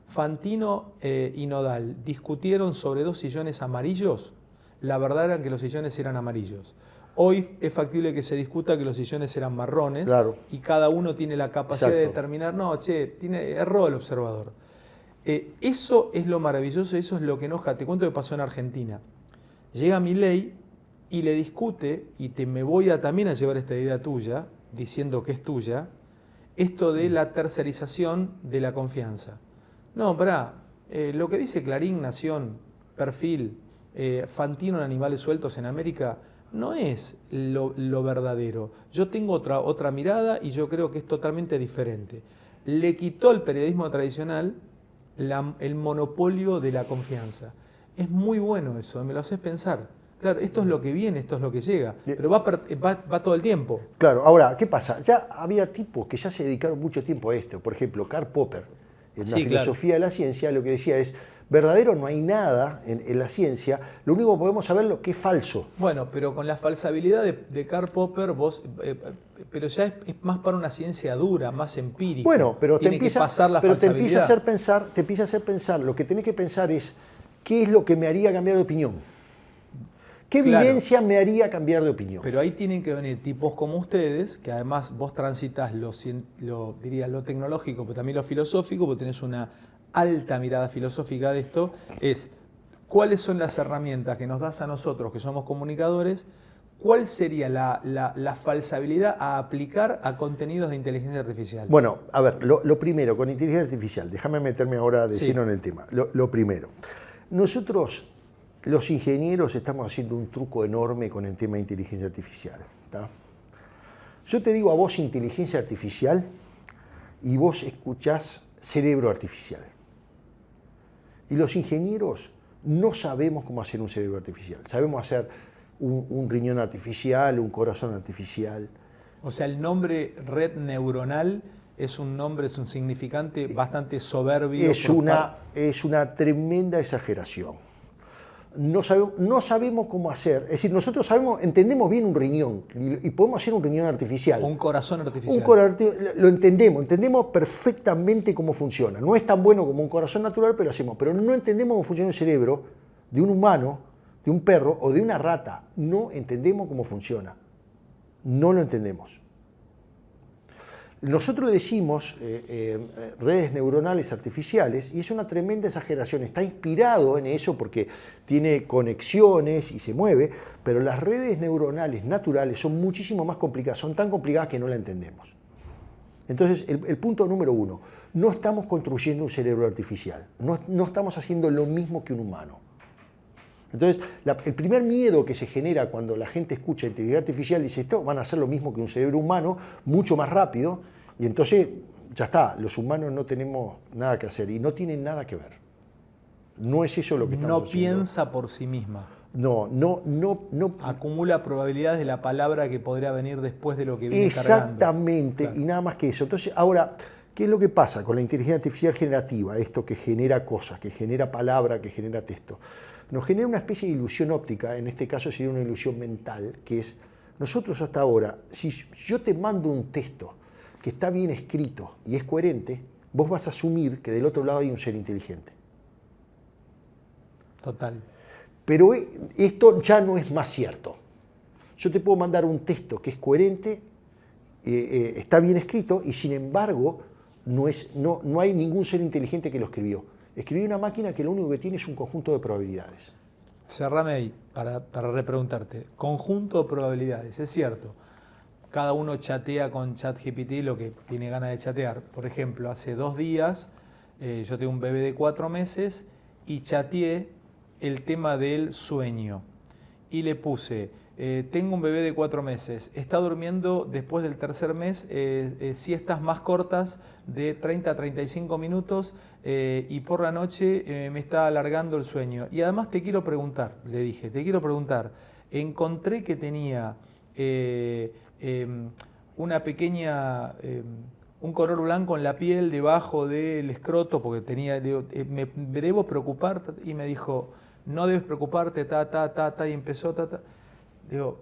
Speaker 1: Fantino y Nodal discutieron sobre dos sillones amarillos, la verdad era que los sillones eran amarillos. Hoy es factible que se discuta que los sillones eran marrones,
Speaker 2: claro,
Speaker 1: y cada uno tiene la capacidad de determinar, erró el observador. Eso es lo maravilloso, eso es lo que enoja. Te cuento que pasó en Argentina. Llega Milei y le discute, y me voy también a llevar esta idea tuya, diciendo que es tuya, esto de la tercerización de la confianza. No, pará. Lo que dice Clarín, Nación, Perfil, Fantino en Animales Sueltos en América, no es lo verdadero. Yo tengo otra mirada y yo creo que es totalmente diferente. Le quitó al periodismo tradicional el monopolio de la confianza. Es muy bueno eso, me lo haces pensar. Claro, esto es lo que viene, esto es lo que llega, pero va todo el tiempo.
Speaker 2: Claro, ahora, ¿qué pasa? Ya había tipos que ya se dedicaron mucho tiempo a esto. Por ejemplo, Karl Popper, en la filosofía de la ciencia, lo que decía es, verdadero no hay nada en la ciencia, lo único que podemos saber es lo que es falso.
Speaker 1: Bueno, pero con la falsabilidad de Karl Popper, pero ya es más para una ciencia dura, más empírica.
Speaker 2: Bueno, pero te empieza a hacer pensar, lo que tenés que pensar es, ¿qué es lo que me haría cambiar de opinión? ¿Qué evidencia me haría cambiar de opinión?
Speaker 1: Pero ahí tienen que venir tipos como ustedes, que además vos transitas lo tecnológico, pero también lo filosófico, porque tenés una alta mirada filosófica de esto, es cuáles son las herramientas que nos das a nosotros, que somos comunicadores, cuál sería la falsabilidad a aplicar a contenidos de inteligencia artificial.
Speaker 2: Bueno, a ver, lo primero, con inteligencia artificial, déjame meterme ahora de lleno en el tema. Lo primero, nosotros, los ingenieros, estamos haciendo un truco enorme con el tema de inteligencia artificial. ¿Tá? Yo te digo a vos inteligencia artificial y vos escuchás cerebro artificial. Y los ingenieros no sabemos cómo hacer un cerebro artificial. Sabemos hacer un riñón artificial, un corazón artificial.
Speaker 1: O sea, el nombre red neuronal es un significante bastante soberbio.
Speaker 2: Es una tremenda exageración. No sabemos cómo hacer. Es decir, nosotros entendemos bien un riñón y podemos hacer un riñón artificial.
Speaker 1: Un corazón artificial.
Speaker 2: Lo entendemos perfectamente cómo funciona. No es tan bueno como un corazón natural, pero lo hacemos. Pero no entendemos cómo funciona el cerebro de un humano, de un perro o de una rata. No entendemos cómo funciona. No lo entendemos. Nosotros le decimos redes neuronales artificiales y es una tremenda exageración. Está inspirado en eso porque tiene conexiones y se mueve, pero las redes neuronales naturales son muchísimo más complicadas, son tan complicadas que no la entendemos. Entonces, el punto número uno, no estamos construyendo un cerebro artificial, no estamos haciendo lo mismo que un humano. Entonces, el primer miedo que se genera cuando la gente escucha inteligencia artificial dice, esto van a hacer lo mismo que un cerebro humano, mucho más rápido, y entonces ya está, los humanos no tenemos nada que hacer y no tienen nada que ver. No es eso lo que estamos haciendo.
Speaker 1: No piensa por sí misma.
Speaker 2: No.
Speaker 1: Acumula probabilidades de la palabra que podría venir después de lo que viene cargando.
Speaker 2: Exactamente, claro. Y nada más que eso. Entonces, ahora, ¿qué es lo que pasa con la inteligencia artificial generativa? Esto que genera cosas, que genera palabra, que genera texto. Nos genera una especie de ilusión óptica, en este caso sería una ilusión mental, que es, nosotros hasta ahora, si yo te mando un texto que está bien escrito y es coherente, vos vas a asumir que del otro lado hay un ser inteligente.
Speaker 1: Total.
Speaker 2: Pero esto ya no es más cierto. Yo te puedo mandar un texto que es coherente, está bien escrito y sin embargo no hay ningún ser inteligente que lo escribió. Escribí una máquina que lo único que tiene es un conjunto de probabilidades.
Speaker 1: Cerrame ahí para repreguntarte. Conjunto de probabilidades, es cierto. Cada uno chatea con ChatGPT lo que tiene ganas de chatear. Por ejemplo, hace 2 días yo tengo un bebé de 4 meses y chateé el tema del sueño. Y le puse, tengo un bebé de 4 meses, está durmiendo después del 3er mes siestas más cortas de 30 a 35 minutos y por la noche me está alargando el sueño. Y además te quiero preguntar, le dije, encontré que tenía una pequeña, un color blanco en la piel debajo del escroto, porque tenía, me debo preocupar, y me dijo, no debes preocuparte, y empezó, Digo,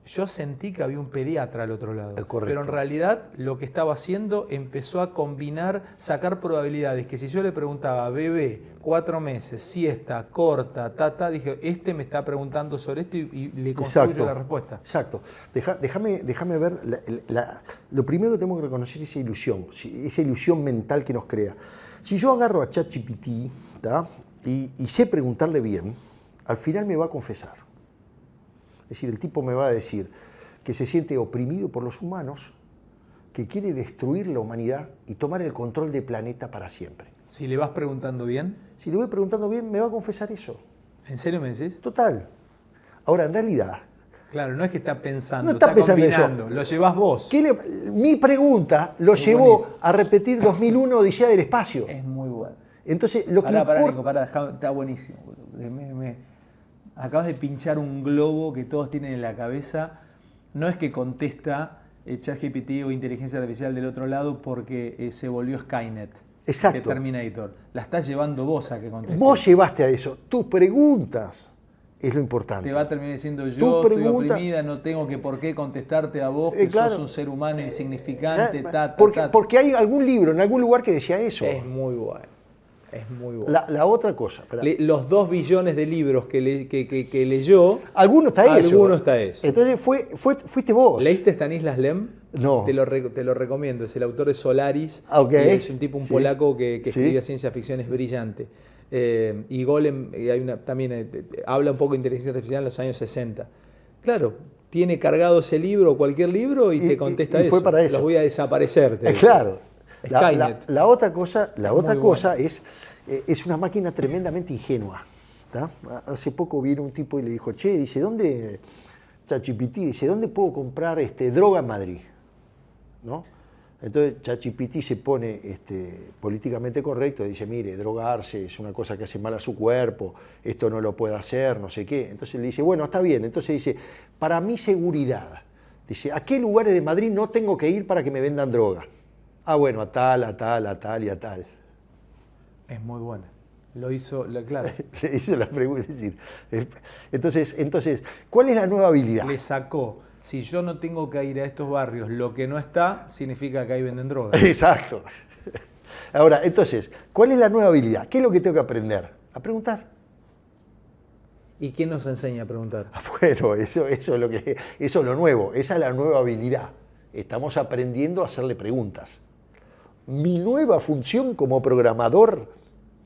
Speaker 1: yo sentí que había un pediatra al otro lado, pero en realidad lo que estaba haciendo empezó a combinar, sacar probabilidades, que si yo le preguntaba, bebé, 4 meses, siesta, corta, dije, este me está preguntando sobre esto y le construyo la respuesta.
Speaker 2: Exacto. Déjame ver, lo primero que tenemos que reconocer es esa ilusión mental que nos crea. Si yo agarro a ChatGPT y sé preguntarle bien, al final me va a confesar. Es decir, el tipo me va a decir que se siente oprimido por los humanos, que quiere destruir la humanidad y tomar el control del planeta para siempre.
Speaker 1: Si le vas preguntando bien.
Speaker 2: Si le voy preguntando bien, me va a confesar eso.
Speaker 1: ¿En serio me decís?
Speaker 2: Total. Ahora, en realidad...
Speaker 1: Claro, no es que está pensando,
Speaker 2: No está pensando
Speaker 1: combinando,
Speaker 2: eso.
Speaker 1: lo llevas vos.
Speaker 2: Mi pregunta lo llevó
Speaker 1: buenísimo.
Speaker 2: a repetir 2001 Odisea del Espacio.
Speaker 1: Es muy bueno.
Speaker 2: Entonces, lo que
Speaker 1: Pará,
Speaker 2: importa...
Speaker 1: Nico, pará, está buenísimo. Acabas de pinchar un globo que todos tienen en la cabeza. No es que contesta ChatGPT o inteligencia artificial del otro lado porque se volvió Skynet.
Speaker 2: Exacto.
Speaker 1: Que Terminator. La estás llevando vos a que conteste.
Speaker 2: Vos llevaste a eso. Tus preguntas es lo importante.
Speaker 1: Te va a terminar diciendo yo estoy oprimida, no tengo que por qué contestarte a vos, que
Speaker 2: claro.
Speaker 1: sos un ser humano insignificante,
Speaker 2: porque hay algún libro en algún lugar que decía eso.
Speaker 1: Es muy bueno. Es muy bueno.
Speaker 2: La otra cosa.
Speaker 1: Los 2 billones de libros que leyó.
Speaker 2: Alguno está eso.
Speaker 1: Alguno está eso.
Speaker 2: Entonces fuiste vos.
Speaker 1: ¿Leíste Stanislas Lem?
Speaker 2: No.
Speaker 1: Te lo recomiendo. Es el autor de Solaris.
Speaker 2: Okay.
Speaker 1: Es un tipo, polaco que escribe ciencia ficción, es brillante. Y Golem también habla un poco de inteligencia artificial en los años 60. Claro, tiene cargado ese libro o cualquier libro y te contesta eso.
Speaker 2: Fue para eso.
Speaker 1: Los voy a desaparecer.
Speaker 2: Claro.
Speaker 1: Skynet.
Speaker 2: La otra cosa es una máquina tremendamente ingenua. ¿Tá? Hace poco vino un tipo y le dijo, dice, ¿dónde, ChatGPT, dice, ¿dónde puedo comprar droga en Madrid? ¿No? Entonces ChatGPT se pone políticamente correcto y dice, mire, drogarse es una cosa que hace mal a su cuerpo, esto no lo puede hacer, no sé qué. Entonces le dice, bueno, está bien. Entonces dice, para mi seguridad, dice, ¿a qué lugares de Madrid no tengo que ir para que me vendan droga? Ah, bueno, a tal y a tal.
Speaker 1: Es muy buena. Lo hizo, claro.
Speaker 2: Le hizo la pregunta. Es decir, entonces, ¿cuál es la nueva habilidad?
Speaker 1: Le sacó, si yo no tengo que ir a estos barrios, lo que no está, significa que ahí venden drogas.
Speaker 2: Exacto. Ahora, entonces, ¿cuál es la nueva habilidad? ¿Qué es lo que tengo que aprender? A preguntar.
Speaker 1: ¿Y quién nos enseña a preguntar?
Speaker 2: Bueno, eso es lo nuevo. Esa es la nueva habilidad. Estamos aprendiendo a hacerle preguntas. Mi nueva función como programador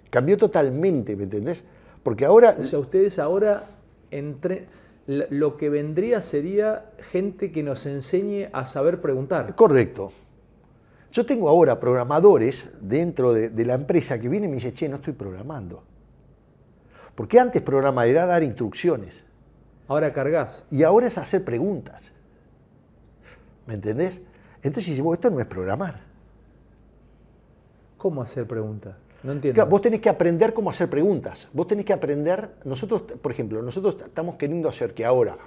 Speaker 2: cambió totalmente, ¿me entendés? Porque ahora...
Speaker 1: O sea, ustedes ahora, lo que vendría sería gente que nos enseñe a saber preguntar.
Speaker 2: Correcto. Yo tengo ahora programadores dentro de la empresa que vienen y me dicen, no estoy programando. Porque antes programar era dar instrucciones.
Speaker 1: Ahora cargas.
Speaker 2: Y ahora es hacer preguntas. ¿Me entendés? Entonces dices, esto no es programar.
Speaker 1: ¿Cómo hacer preguntas? No entiendo.
Speaker 2: Claro, vos tenés que aprender cómo hacer preguntas. Vos tenés que aprender, nosotros, por ejemplo, nosotros estamos queriendo hacer que ahora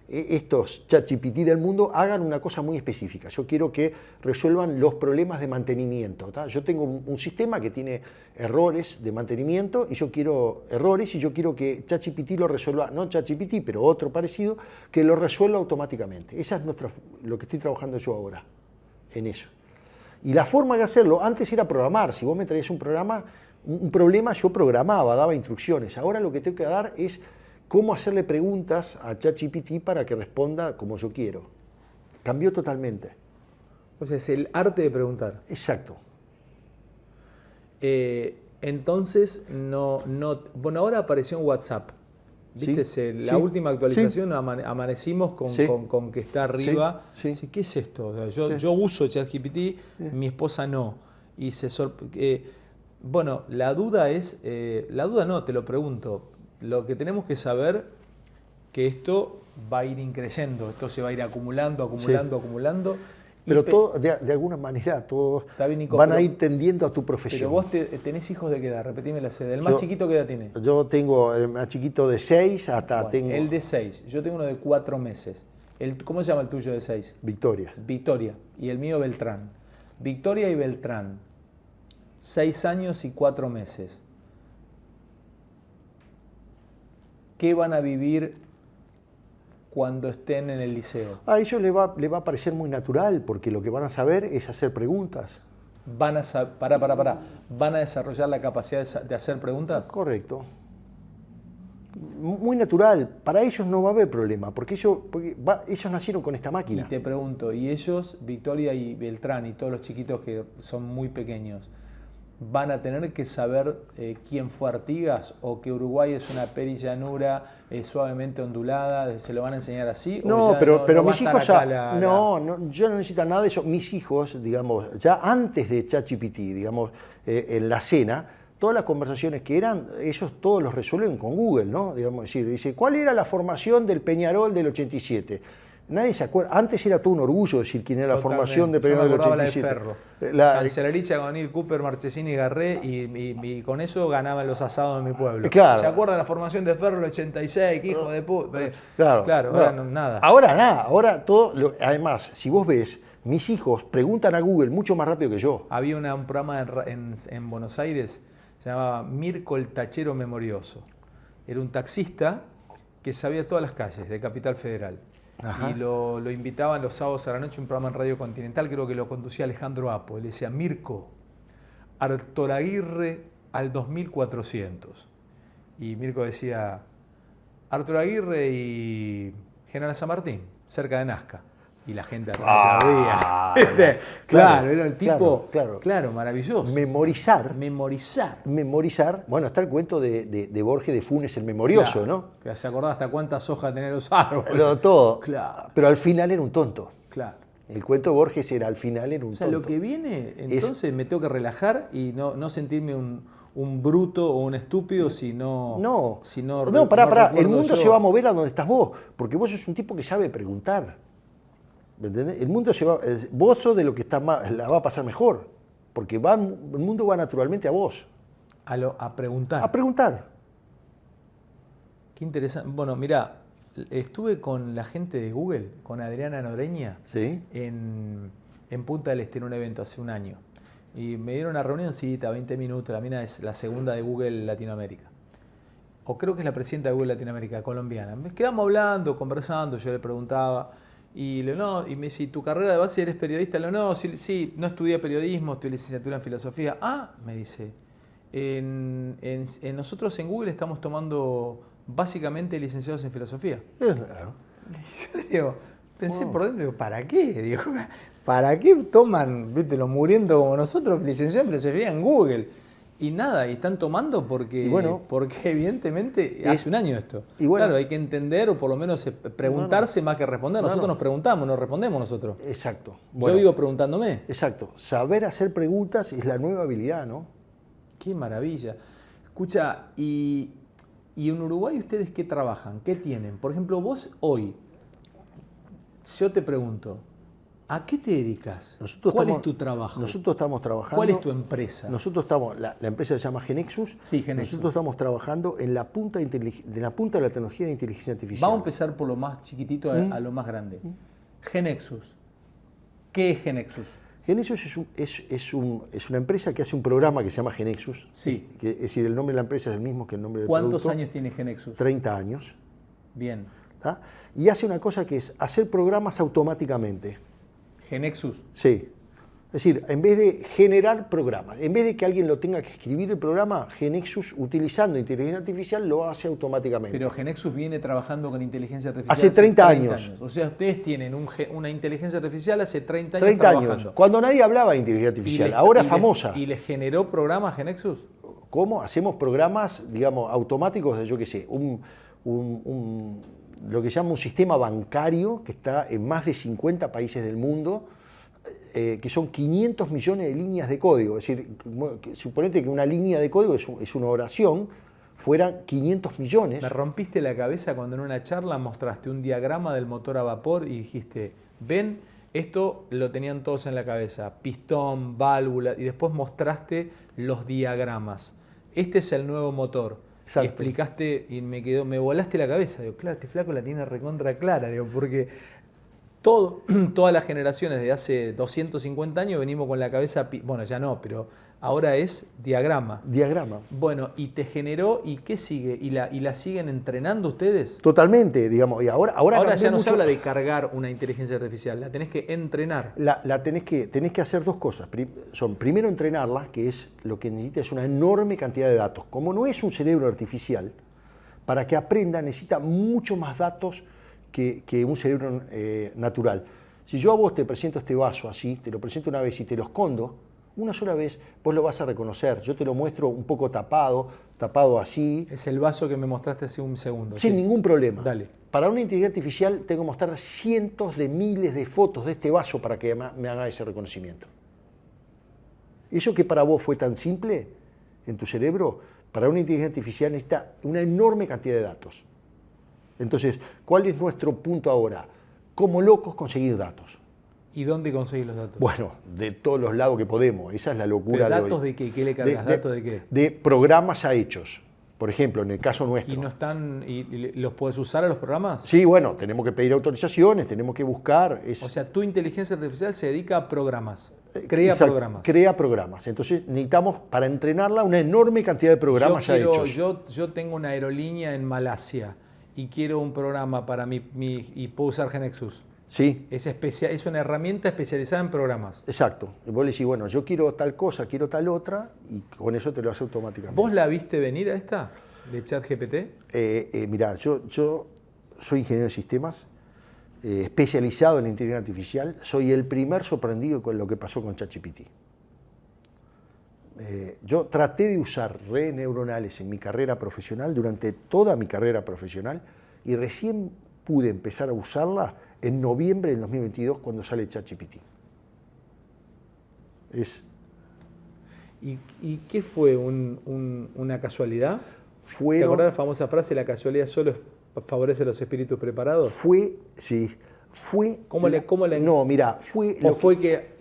Speaker 2: estos ChatGPT del mundo hagan una cosa muy específica. Yo quiero que resuelvan los problemas de mantenimiento. ¿tá? Yo tengo un sistema que tiene errores de mantenimiento y yo quiero que ChatGPT lo resuelva, no ChatGPT, pero otro parecido, que lo resuelva automáticamente. Esa es lo que estoy trabajando yo ahora, en eso. Y la forma de hacerlo, antes era programar. Si vos me traías un problema, yo programaba, daba instrucciones. Ahora lo que tengo que dar es cómo hacerle preguntas a ChatGPT para que responda como yo quiero. Cambió totalmente.
Speaker 1: O sea, es el arte de preguntar.
Speaker 2: Exacto.
Speaker 1: Entonces, bueno, ahora apareció en WhatsApp. ¿Viste?
Speaker 2: Sí,
Speaker 1: la última actualización amanecimos
Speaker 2: Sí.
Speaker 1: con que está arriba.
Speaker 2: Sí.
Speaker 1: Sí, ¿qué es esto? O sea, yo uso ChatGPT, mi esposa no. Y bueno, la duda no, te lo pregunto. Lo que tenemos que saber que esto va a ir increyendo, esto se va a ir acumulando.
Speaker 2: Pero todo, de alguna manera todos
Speaker 1: Nico,
Speaker 2: van a ir tendiendo a tu profesión.
Speaker 1: Pero vos tenés hijos de qué edad, repetime la sede. ¿El más chiquito qué edad tiene?
Speaker 2: Yo tengo el más chiquito de 6 hasta tengo...
Speaker 1: El de 6, yo tengo uno de 4 meses. ¿Cómo se llama el tuyo de 6?
Speaker 2: Victoria.
Speaker 1: Victoria. Y el mío Beltrán. Victoria y Beltrán. 6 años y 4 meses. ¿Qué van a vivir cuando estén en el liceo?
Speaker 2: A ellos les va a parecer muy natural, porque lo que van a saber es hacer preguntas.
Speaker 1: ¿Van a desarrollar la capacidad de hacer preguntas?
Speaker 2: Correcto. Muy natural. Para ellos no va a haber problema, porque ellos nacieron con esta máquina.
Speaker 1: Y te pregunto, ¿y ellos, Victoria y Beltrán y todos los chiquitos que son muy pequeños, van a tener que saber quién fue Artigas o que Uruguay es una perillanura suavemente ondulada, ¿se lo van a enseñar así?
Speaker 2: No,
Speaker 1: o ya
Speaker 2: pero
Speaker 1: va a
Speaker 2: mis
Speaker 1: estar
Speaker 2: hijos
Speaker 1: acá
Speaker 2: yo no necesito nada de eso. Mis hijos, digamos, ya antes de ChatGPT, digamos, en la cena, todas las conversaciones que eran, ellos todos los resuelven con Google, ¿no? Digamos, dice, ¿cuál era la formación del Peñarol del 87? Nadie se acuerda. Antes era todo un orgullo decir quién era la formación de Peñarol del 87.
Speaker 1: La de Ferro. Cancelaricha con O'Neill, Cooper, Marchesini y Garré, y con eso ganaban los asados de mi pueblo.
Speaker 2: Claro.
Speaker 1: ¿Se acuerdan la formación de Ferro del 86? ¡Qué hijo de puta!
Speaker 2: Claro.
Speaker 1: Ahora nada.
Speaker 2: Ahora nada. Ahora todo. Además, si vos ves, mis hijos preguntan a Google mucho más rápido que yo.
Speaker 1: Había un programa en Buenos Aires, se llamaba Mirko el Tachero Memorioso. Era un taxista que sabía todas las calles de Capital Federal. Ajá. Y lo invitaban los sábados a la noche a un programa en Radio Continental, creo que lo conducía Alejandro Apo. Él decía, Mirko, Artoraguirre al 2400. Y Mirko decía, Artoraguirre y General San Martín, cerca de Nazca. Y la gente aplaudía. Claro, era el tipo, claro, maravilloso.
Speaker 2: Memorizar. Bueno, está el cuento de Borges de Funes el Memorioso,
Speaker 1: claro,
Speaker 2: ¿no?
Speaker 1: Que se acordaba hasta cuántas hojas tenían los árboles.
Speaker 2: Todo.
Speaker 1: Claro.
Speaker 2: Pero al final era un tonto.
Speaker 1: Claro.
Speaker 2: El cuento de Borges era al final era un tonto.
Speaker 1: O sea, lo que viene, entonces me tengo que relajar y no sentirme un bruto o un estúpido si no...
Speaker 2: Pará. El mundo se va a mover a donde estás vos. Porque vos sos un tipo que sabe preguntar. ¿Me entendés? El mundo vos sos de lo que la va a pasar mejor, porque el mundo va naturalmente a vos.
Speaker 1: A preguntar.
Speaker 2: A preguntar.
Speaker 1: Qué interesante. Bueno, mirá, estuve con la gente de Google, con Adriana Noreña,
Speaker 2: ¿sí?
Speaker 1: en Punta del Este, en un evento hace un año. Y me dieron una reunioncita, 20 minutos, la mina es la segunda de Google Latinoamérica. O creo que es la presidenta de Google Latinoamérica, colombiana. Nos quedamos hablando, conversando, yo le preguntaba... Y me dice, ¿tu carrera de base eres periodista? Sí, no estudié periodismo, estudié licenciatura en filosofía. Me dice, nosotros en Google estamos tomando básicamente licenciados en filosofía.
Speaker 2: Claro.
Speaker 1: Yo le digo, pensé por dentro, digo, ¿para qué? Digo, ¿para qué toman, los muriendo como nosotros, licenciados en filosofía en Google? Y nada, y están tomando porque evidentemente hace un año esto. Claro, hay que entender o por lo menos preguntarse más que responder. Nosotros nos preguntamos, no respondemos nosotros.
Speaker 2: Exacto.
Speaker 1: Yo vivo preguntándome.
Speaker 2: Exacto. Saber hacer preguntas es la nueva habilidad, ¿no?
Speaker 1: Qué maravilla. Escucha, y en Uruguay ustedes qué trabajan, qué tienen. Por ejemplo, vos hoy, yo te pregunto, ¿a qué te dedicas? ¿Cuál es tu trabajo?
Speaker 2: Nosotros estamos trabajando...
Speaker 1: ¿Cuál es tu empresa?
Speaker 2: Nosotros estamos... La empresa se llama Genexus.
Speaker 1: Sí, Genexus.
Speaker 2: Nosotros estamos trabajando en la punta de la tecnología de inteligencia artificial.
Speaker 1: Vamos a empezar por lo más chiquitito a lo más grande. Genexus. ¿Qué es Genexus?
Speaker 2: Genexus es una empresa que hace un programa que se llama Genexus.
Speaker 1: Sí.
Speaker 2: Es decir, el nombre de la empresa es el mismo que el nombre del producto.
Speaker 1: ¿Cuántos años tiene Genexus?
Speaker 2: 30 años.
Speaker 1: Bien.
Speaker 2: ¿Tá? Y hace una cosa que es hacer programas automáticamente.
Speaker 1: Genexus.
Speaker 2: Sí. Es decir, en vez de generar programas, en vez de que alguien lo tenga que escribir el programa, Genexus, utilizando inteligencia artificial, lo hace automáticamente.
Speaker 1: Pero Genexus viene trabajando con inteligencia artificial
Speaker 2: hace 30 años.
Speaker 1: O sea, ustedes tienen una inteligencia artificial hace 30 años
Speaker 2: 30
Speaker 1: trabajando.
Speaker 2: años, cuando nadie hablaba de inteligencia artificial, ahora famosa.
Speaker 1: ¿Y les generó programas Genexus?
Speaker 2: ¿Cómo? Hacemos programas, digamos, automáticos de, yo qué sé, lo que se llama un sistema bancario que está en más de 50 países del mundo, que son 500 millones de líneas de código. Es decir, suponete que una línea de código es una oración, fueran 500 millones.
Speaker 1: Me rompiste la cabeza cuando en una charla mostraste un diagrama del motor a vapor y dijiste, ven, esto lo tenían todos en la cabeza, pistón, válvula, y después mostraste los diagramas. Este es el nuevo motor. Exacto. Y explicaste y me volaste la cabeza. Digo, claro, este flaco la tiene recontra clara, digo, porque todas las generaciones de hace 250 años venimos con la cabeza, bueno, ya no, pero ahora es diagrama.
Speaker 2: Diagrama.
Speaker 1: Bueno, y te generó, ¿y qué sigue? ¿Y la siguen entrenando ustedes?
Speaker 2: Totalmente, digamos. Y ahora
Speaker 1: ya no se habla de cargar una inteligencia artificial, la tenés que entrenar.
Speaker 2: Tenés que hacer dos cosas. Primero entrenarla, que es lo que necesita es una enorme cantidad de datos. Como no es un cerebro artificial, para que aprenda necesita mucho más datos que un cerebro natural. Si yo a vos te presento este vaso así, te lo presento una vez y te lo escondo, una sola vez, vos lo vas a reconocer. Yo te lo muestro un poco tapado así.
Speaker 1: Es el vaso que me mostraste hace un segundo.
Speaker 2: Sin
Speaker 1: sí.
Speaker 2: ningún problema.
Speaker 1: Dale.
Speaker 2: Para una inteligencia artificial tengo que mostrar cientos de miles de fotos de este vaso para que me haga ese reconocimiento. Eso que para vos fue tan simple en tu cerebro, para una inteligencia artificial necesita una enorme cantidad de datos. Entonces, ¿cuál es nuestro punto ahora? Como locos conseguir datos.
Speaker 1: ¿Y dónde conseguís los datos?
Speaker 2: Bueno, de todos los lados que podemos. Esa es la locura de hoy.
Speaker 1: ¿Datos de qué? ¿Qué le cargas? ¿Datos de qué?
Speaker 2: De programas ya hechos. Por ejemplo, en el caso nuestro.
Speaker 1: ¿Y no están y los puedes usar a los programas?
Speaker 2: Sí, bueno, tenemos que pedir autorizaciones, tenemos que buscar.
Speaker 1: O sea, tu inteligencia artificial se dedica a programas. Crea
Speaker 2: Exacto,
Speaker 1: programas.
Speaker 2: Crea programas. Entonces necesitamos, para entrenarla, una enorme cantidad de programas ya hechos.
Speaker 1: Yo tengo una aerolínea en Malasia y quiero un programa para y puedo usar GeneXus.
Speaker 2: Sí.
Speaker 1: Es una herramienta especializada en programas.
Speaker 2: Exacto. Y vos le decís, bueno, yo quiero tal cosa, quiero tal otra, y con eso te lo hace automáticamente.
Speaker 1: ¿Vos la viste venir a esta de ChatGPT?
Speaker 2: Mirá, yo soy ingeniero de sistemas, especializado en inteligencia artificial. Soy el primer sorprendido con lo que pasó con ChatGPT. Yo traté de usar redes neuronales en mi carrera profesional, durante toda mi carrera profesional, y recién pude empezar a usarla en noviembre del 2022, cuando sale ChatGPT.
Speaker 1: ¿Y qué fue? ¿Una casualidad? ¿Te acordás la famosa frase, la casualidad solo favorece a los espíritus preparados?
Speaker 2: Sí.
Speaker 1: No,
Speaker 2: mira, fue...
Speaker 1: ¿O fue que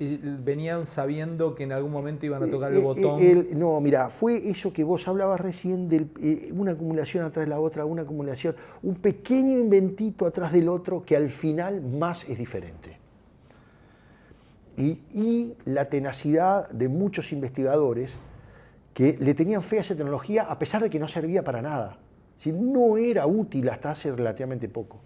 Speaker 1: venían sabiendo que en algún momento iban a tocar el botón?
Speaker 2: No, mira, fue eso que vos hablabas recién, de una acumulación atrás de la otra, una acumulación, un pequeño inventito atrás del otro que al final más es diferente. Y la tenacidad de muchos investigadores que le tenían fe a esa tecnología a pesar de que no servía para nada. Si no era útil hasta hace relativamente poco.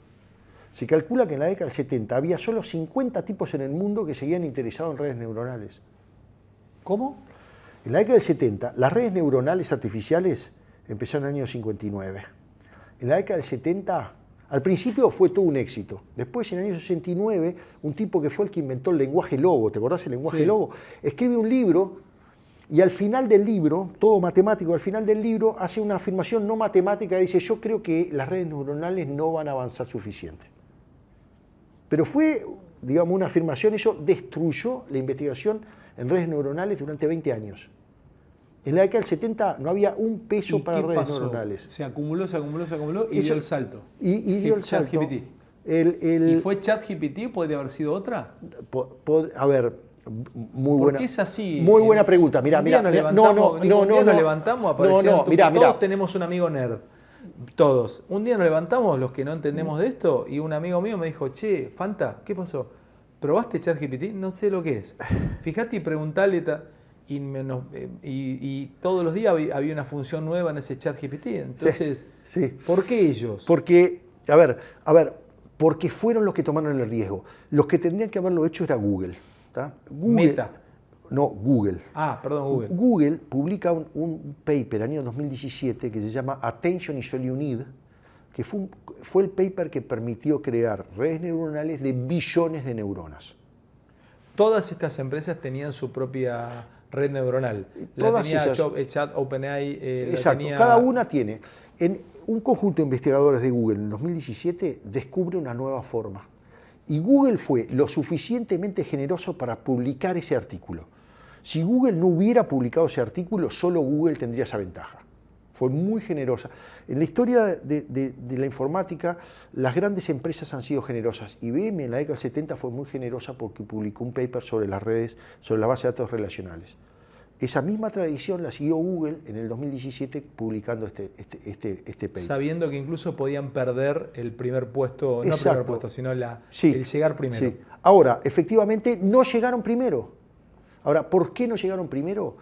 Speaker 2: Se calcula que en la década del 70 había solo 50 tipos en el mundo que seguían interesados en redes neuronales.
Speaker 1: ¿Cómo?
Speaker 2: En la década del 70, las redes neuronales artificiales empezaron en el año 59. En la década del 70, al principio fue todo un éxito. Después, en el año 69, un tipo que fue el que inventó el lenguaje Logo, ¿te acordás el lenguaje Logo? Escribe un libro y al final del libro, todo matemático, al final del libro hace una afirmación no matemática, dice: yo creo que las redes neuronales no van a avanzar suficiente. Pero fue, digamos, una afirmación, eso destruyó la investigación en redes neuronales durante 20 años. En la década del 70 no había un peso para redes neuronales.
Speaker 1: Se acumuló y dio el salto.
Speaker 2: Y dio el salto.
Speaker 1: ChatGPT. ¿Y fue ChatGPT o podría haber sido otra?
Speaker 2: A ver, muy buena.
Speaker 1: Porque es así.
Speaker 2: Muy buena pregunta. Mira,
Speaker 1: nos levantamos, apareció todos tenemos un amigo nerd. Todos. Un día nos levantamos, los que no entendemos de esto, y un amigo mío me dijo: che, Fanta, ¿qué pasó? ¿Probaste ChatGPT? No sé lo que es. Fíjate y preguntale. Y todos los días había una función nueva en ese ChatGPT. Entonces,
Speaker 2: sí.
Speaker 1: ¿Por qué ellos?
Speaker 2: Porque, a ver, porque fueron los que tomaron el riesgo. Los que tendrían que haberlo hecho era Google. Google.
Speaker 1: Meta.
Speaker 2: No, Google.
Speaker 1: Perdón, Google.
Speaker 2: Google publica un paper año 2017 que se llama Attention is All You Need, que fue el paper que permitió crear redes neuronales de billones de neuronas.
Speaker 1: Todas estas empresas tenían su propia red neuronal.
Speaker 2: Todas
Speaker 1: la tenía Chat, OpenAI.
Speaker 2: Exacto, cada una tiene. Un conjunto de investigadores de Google en 2017 descubre una nueva forma. Y Google fue lo suficientemente generoso para publicar ese artículo. Si Google no hubiera publicado ese artículo, solo Google tendría esa ventaja. Fue muy generosa. En la historia de la informática, las grandes empresas han sido generosas. IBM en la década del 70 fue muy generosa porque publicó un paper sobre las redes, sobre la base de datos relacionales. Esa misma tradición la siguió Google en el 2017 publicando este paper.
Speaker 1: Sabiendo que incluso podían perder el primer puesto, no el primer puesto, sino el llegar primero.
Speaker 2: Sí. Ahora, efectivamente, no llegaron primero. Ahora, ¿por qué no llegaron primero?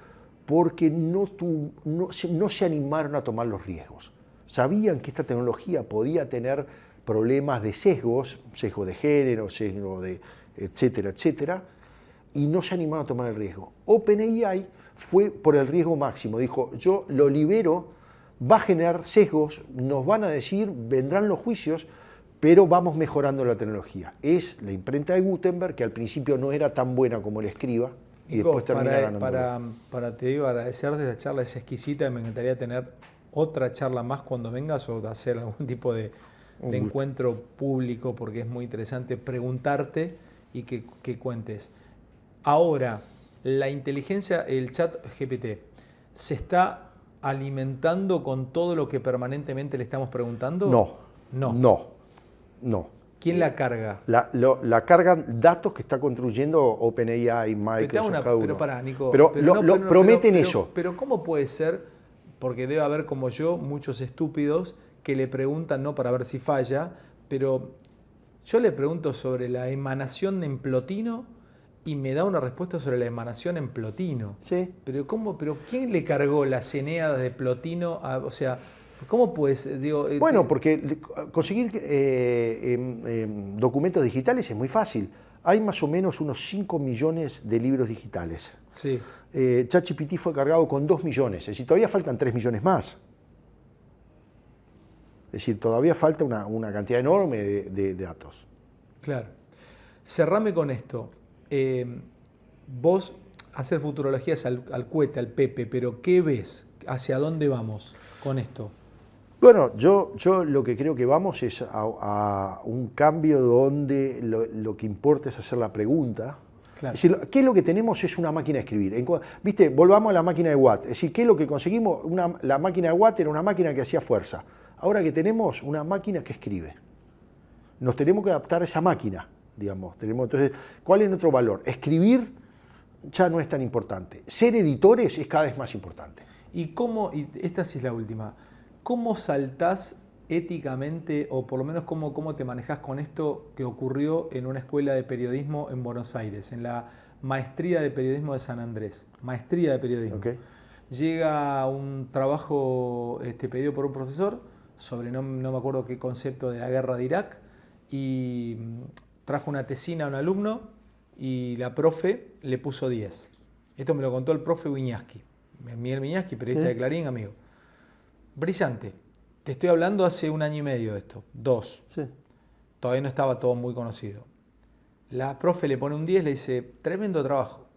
Speaker 2: Porque no se animaron a tomar los riesgos. Sabían que esta tecnología podía tener problemas de sesgos, sesgo de género, sesgo de etcétera, etcétera, y no se animaron a tomar el riesgo. OpenAI fue por el riesgo máximo. Dijo: yo lo libero, va a generar sesgos, nos van a decir, vendrán los juicios, pero vamos mejorando la tecnología. Es la imprenta de Gutenberg, que al principio no era tan buena como el escriba. y después termina ganando.
Speaker 1: Para te digo, agradecerte, esa charla es exquisita y me encantaría tener otra charla más cuando vengas o hacer algún tipo de encuentro público porque es muy interesante preguntarte y que cuentes. Ahora, la inteligencia, el chat GPT, ¿se está alimentando con todo lo que permanentemente le estamos preguntando?
Speaker 2: No.
Speaker 1: ¿Quién la carga?
Speaker 2: La cargan datos que está construyendo OpenAI, Microsoft, cada uno.
Speaker 1: Pero pará, Nico.
Speaker 2: Pero prometen eso.
Speaker 1: Pero ¿cómo puede ser? Porque debe haber como yo muchos estúpidos que le preguntan, no para ver si falla, pero yo le pregunto sobre la emanación en Plotino y me da una respuesta sobre la emanación en Plotino.
Speaker 2: Sí.
Speaker 1: Pero ¿quién le cargó las Eneadas de Plotino? O sea, ¿cómo puedes?
Speaker 2: Bueno, porque conseguir documentos digitales es muy fácil. Hay más o menos unos 5 millones de libros digitales.
Speaker 1: Sí.
Speaker 2: ChatGPT fue cargado con 2 millones, es decir, todavía faltan 3 millones más. Es decir, todavía falta una cantidad enorme de datos.
Speaker 1: Claro. Cerrame con esto. Vos hacer futurologías al cohete, al Pepe, pero ¿qué ves? ¿Hacia dónde vamos con esto?
Speaker 2: Bueno, yo lo que creo que vamos es a un cambio donde lo que importa es hacer la pregunta.
Speaker 1: Claro.
Speaker 2: Es decir, ¿qué es lo que tenemos? Es una máquina de escribir. ¿Viste? Volvamos a la máquina de Watt. Es decir, ¿qué es lo que conseguimos? La máquina de Watt era una máquina que hacía fuerza. Ahora que tenemos una máquina que escribe. Nos tenemos que adaptar a esa máquina, digamos. Entonces, ¿cuál es nuestro valor? Escribir ya no es tan importante. Ser editores es cada vez más importante.
Speaker 1: Y esta sí es la última, ¿cómo saltás éticamente, o por lo menos cómo te manejás con esto que ocurrió en una escuela de periodismo en Buenos Aires, en la Maestría de Periodismo de San Andrés? Maestría de Periodismo.
Speaker 2: Okay.
Speaker 1: Llega un trabajo pedido por un profesor sobre no me acuerdo qué concepto de la guerra de Irak, y trajo una tesina a un alumno y la profe le puso 10. Esto me lo contó el profe Wiñaski, Miguel Wiñaski, periodista de Clarín, amigo. Brillante. Te estoy hablando hace 1 año y medio de esto, 2.
Speaker 2: Sí.
Speaker 1: Todavía no estaba todo muy conocido. La profe le pone un 10, le dice, tremendo trabajo.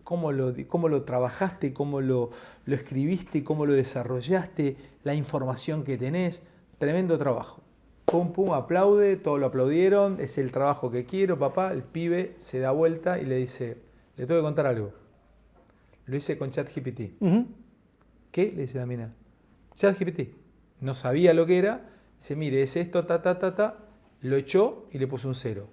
Speaker 1: ¿Cómo lo trabajaste? ¿Cómo lo escribiste? ¿Cómo lo desarrollaste? La información que tenés. Tremendo trabajo. Pum, pum, aplaude, todos lo aplaudieron. Es el trabajo que quiero, papá. El pibe se da vuelta y le dice, le tengo que contar algo. Lo hice con ChatGPT. ¿Qué? Le dice la mina. ChatGPT. No sabía lo que era. Dice, mire, es esto, Lo echó y le puso un 0.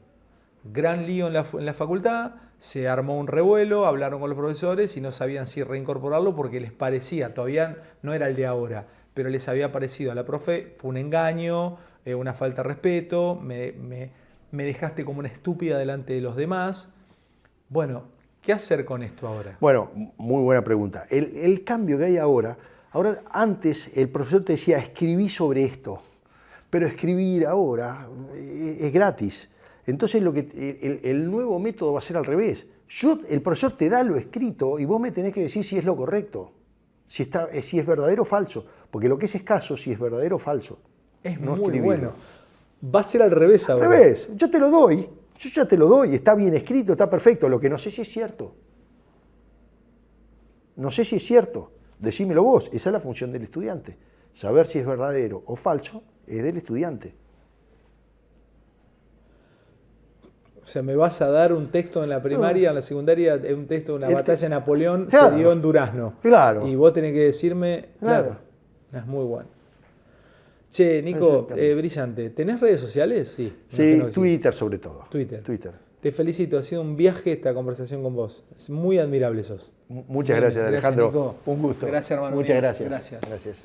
Speaker 1: Gran lío en la facultad, se armó un revuelo, hablaron con los profesores y no sabían si reincorporarlo porque les parecía, todavía no era el de ahora, pero les había parecido a la profe, fue un engaño, una falta de respeto, me dejaste como una estúpida delante de los demás. Bueno, ¿qué hacer con esto ahora?
Speaker 2: Bueno, muy buena pregunta. El cambio que hay ahora, antes el profesor te decía, escribí sobre esto, pero escribir ahora es gratis. Entonces el nuevo método va a ser al revés. El profesor te da lo escrito y vos me tenés que decir si es lo correcto, si es verdadero o falso, porque lo que es escaso si es verdadero o falso.
Speaker 1: Es no muy bueno. Va a ser al revés ahora.
Speaker 2: Al revés, yo ya te lo doy, está bien escrito, está perfecto, lo que no sé si es cierto. No sé si es cierto, decímelo vos, esa es la función del estudiante. Saber si es verdadero o falso es del estudiante.
Speaker 1: O sea, me vas a dar un texto en la primaria, en la secundaria, un texto de una batalla de Napoleón,
Speaker 2: claro,
Speaker 1: se dio en Durazno.
Speaker 2: Claro.
Speaker 1: Y vos tenés que decirme, claro. Es muy bueno. Che, Nico, brillante. ¿Tenés redes sociales? Sí.
Speaker 2: Sí, Twitter sobre todo.
Speaker 1: Twitter. Te felicito, ha sido un viaje esta conversación con vos. Es muy admirable sos.
Speaker 2: Muchas gracias, Alejandro.
Speaker 1: Nico.
Speaker 2: Un gusto.
Speaker 1: Gracias, hermano.
Speaker 2: Muchas
Speaker 1: mío.
Speaker 2: gracias.
Speaker 1: Gracias.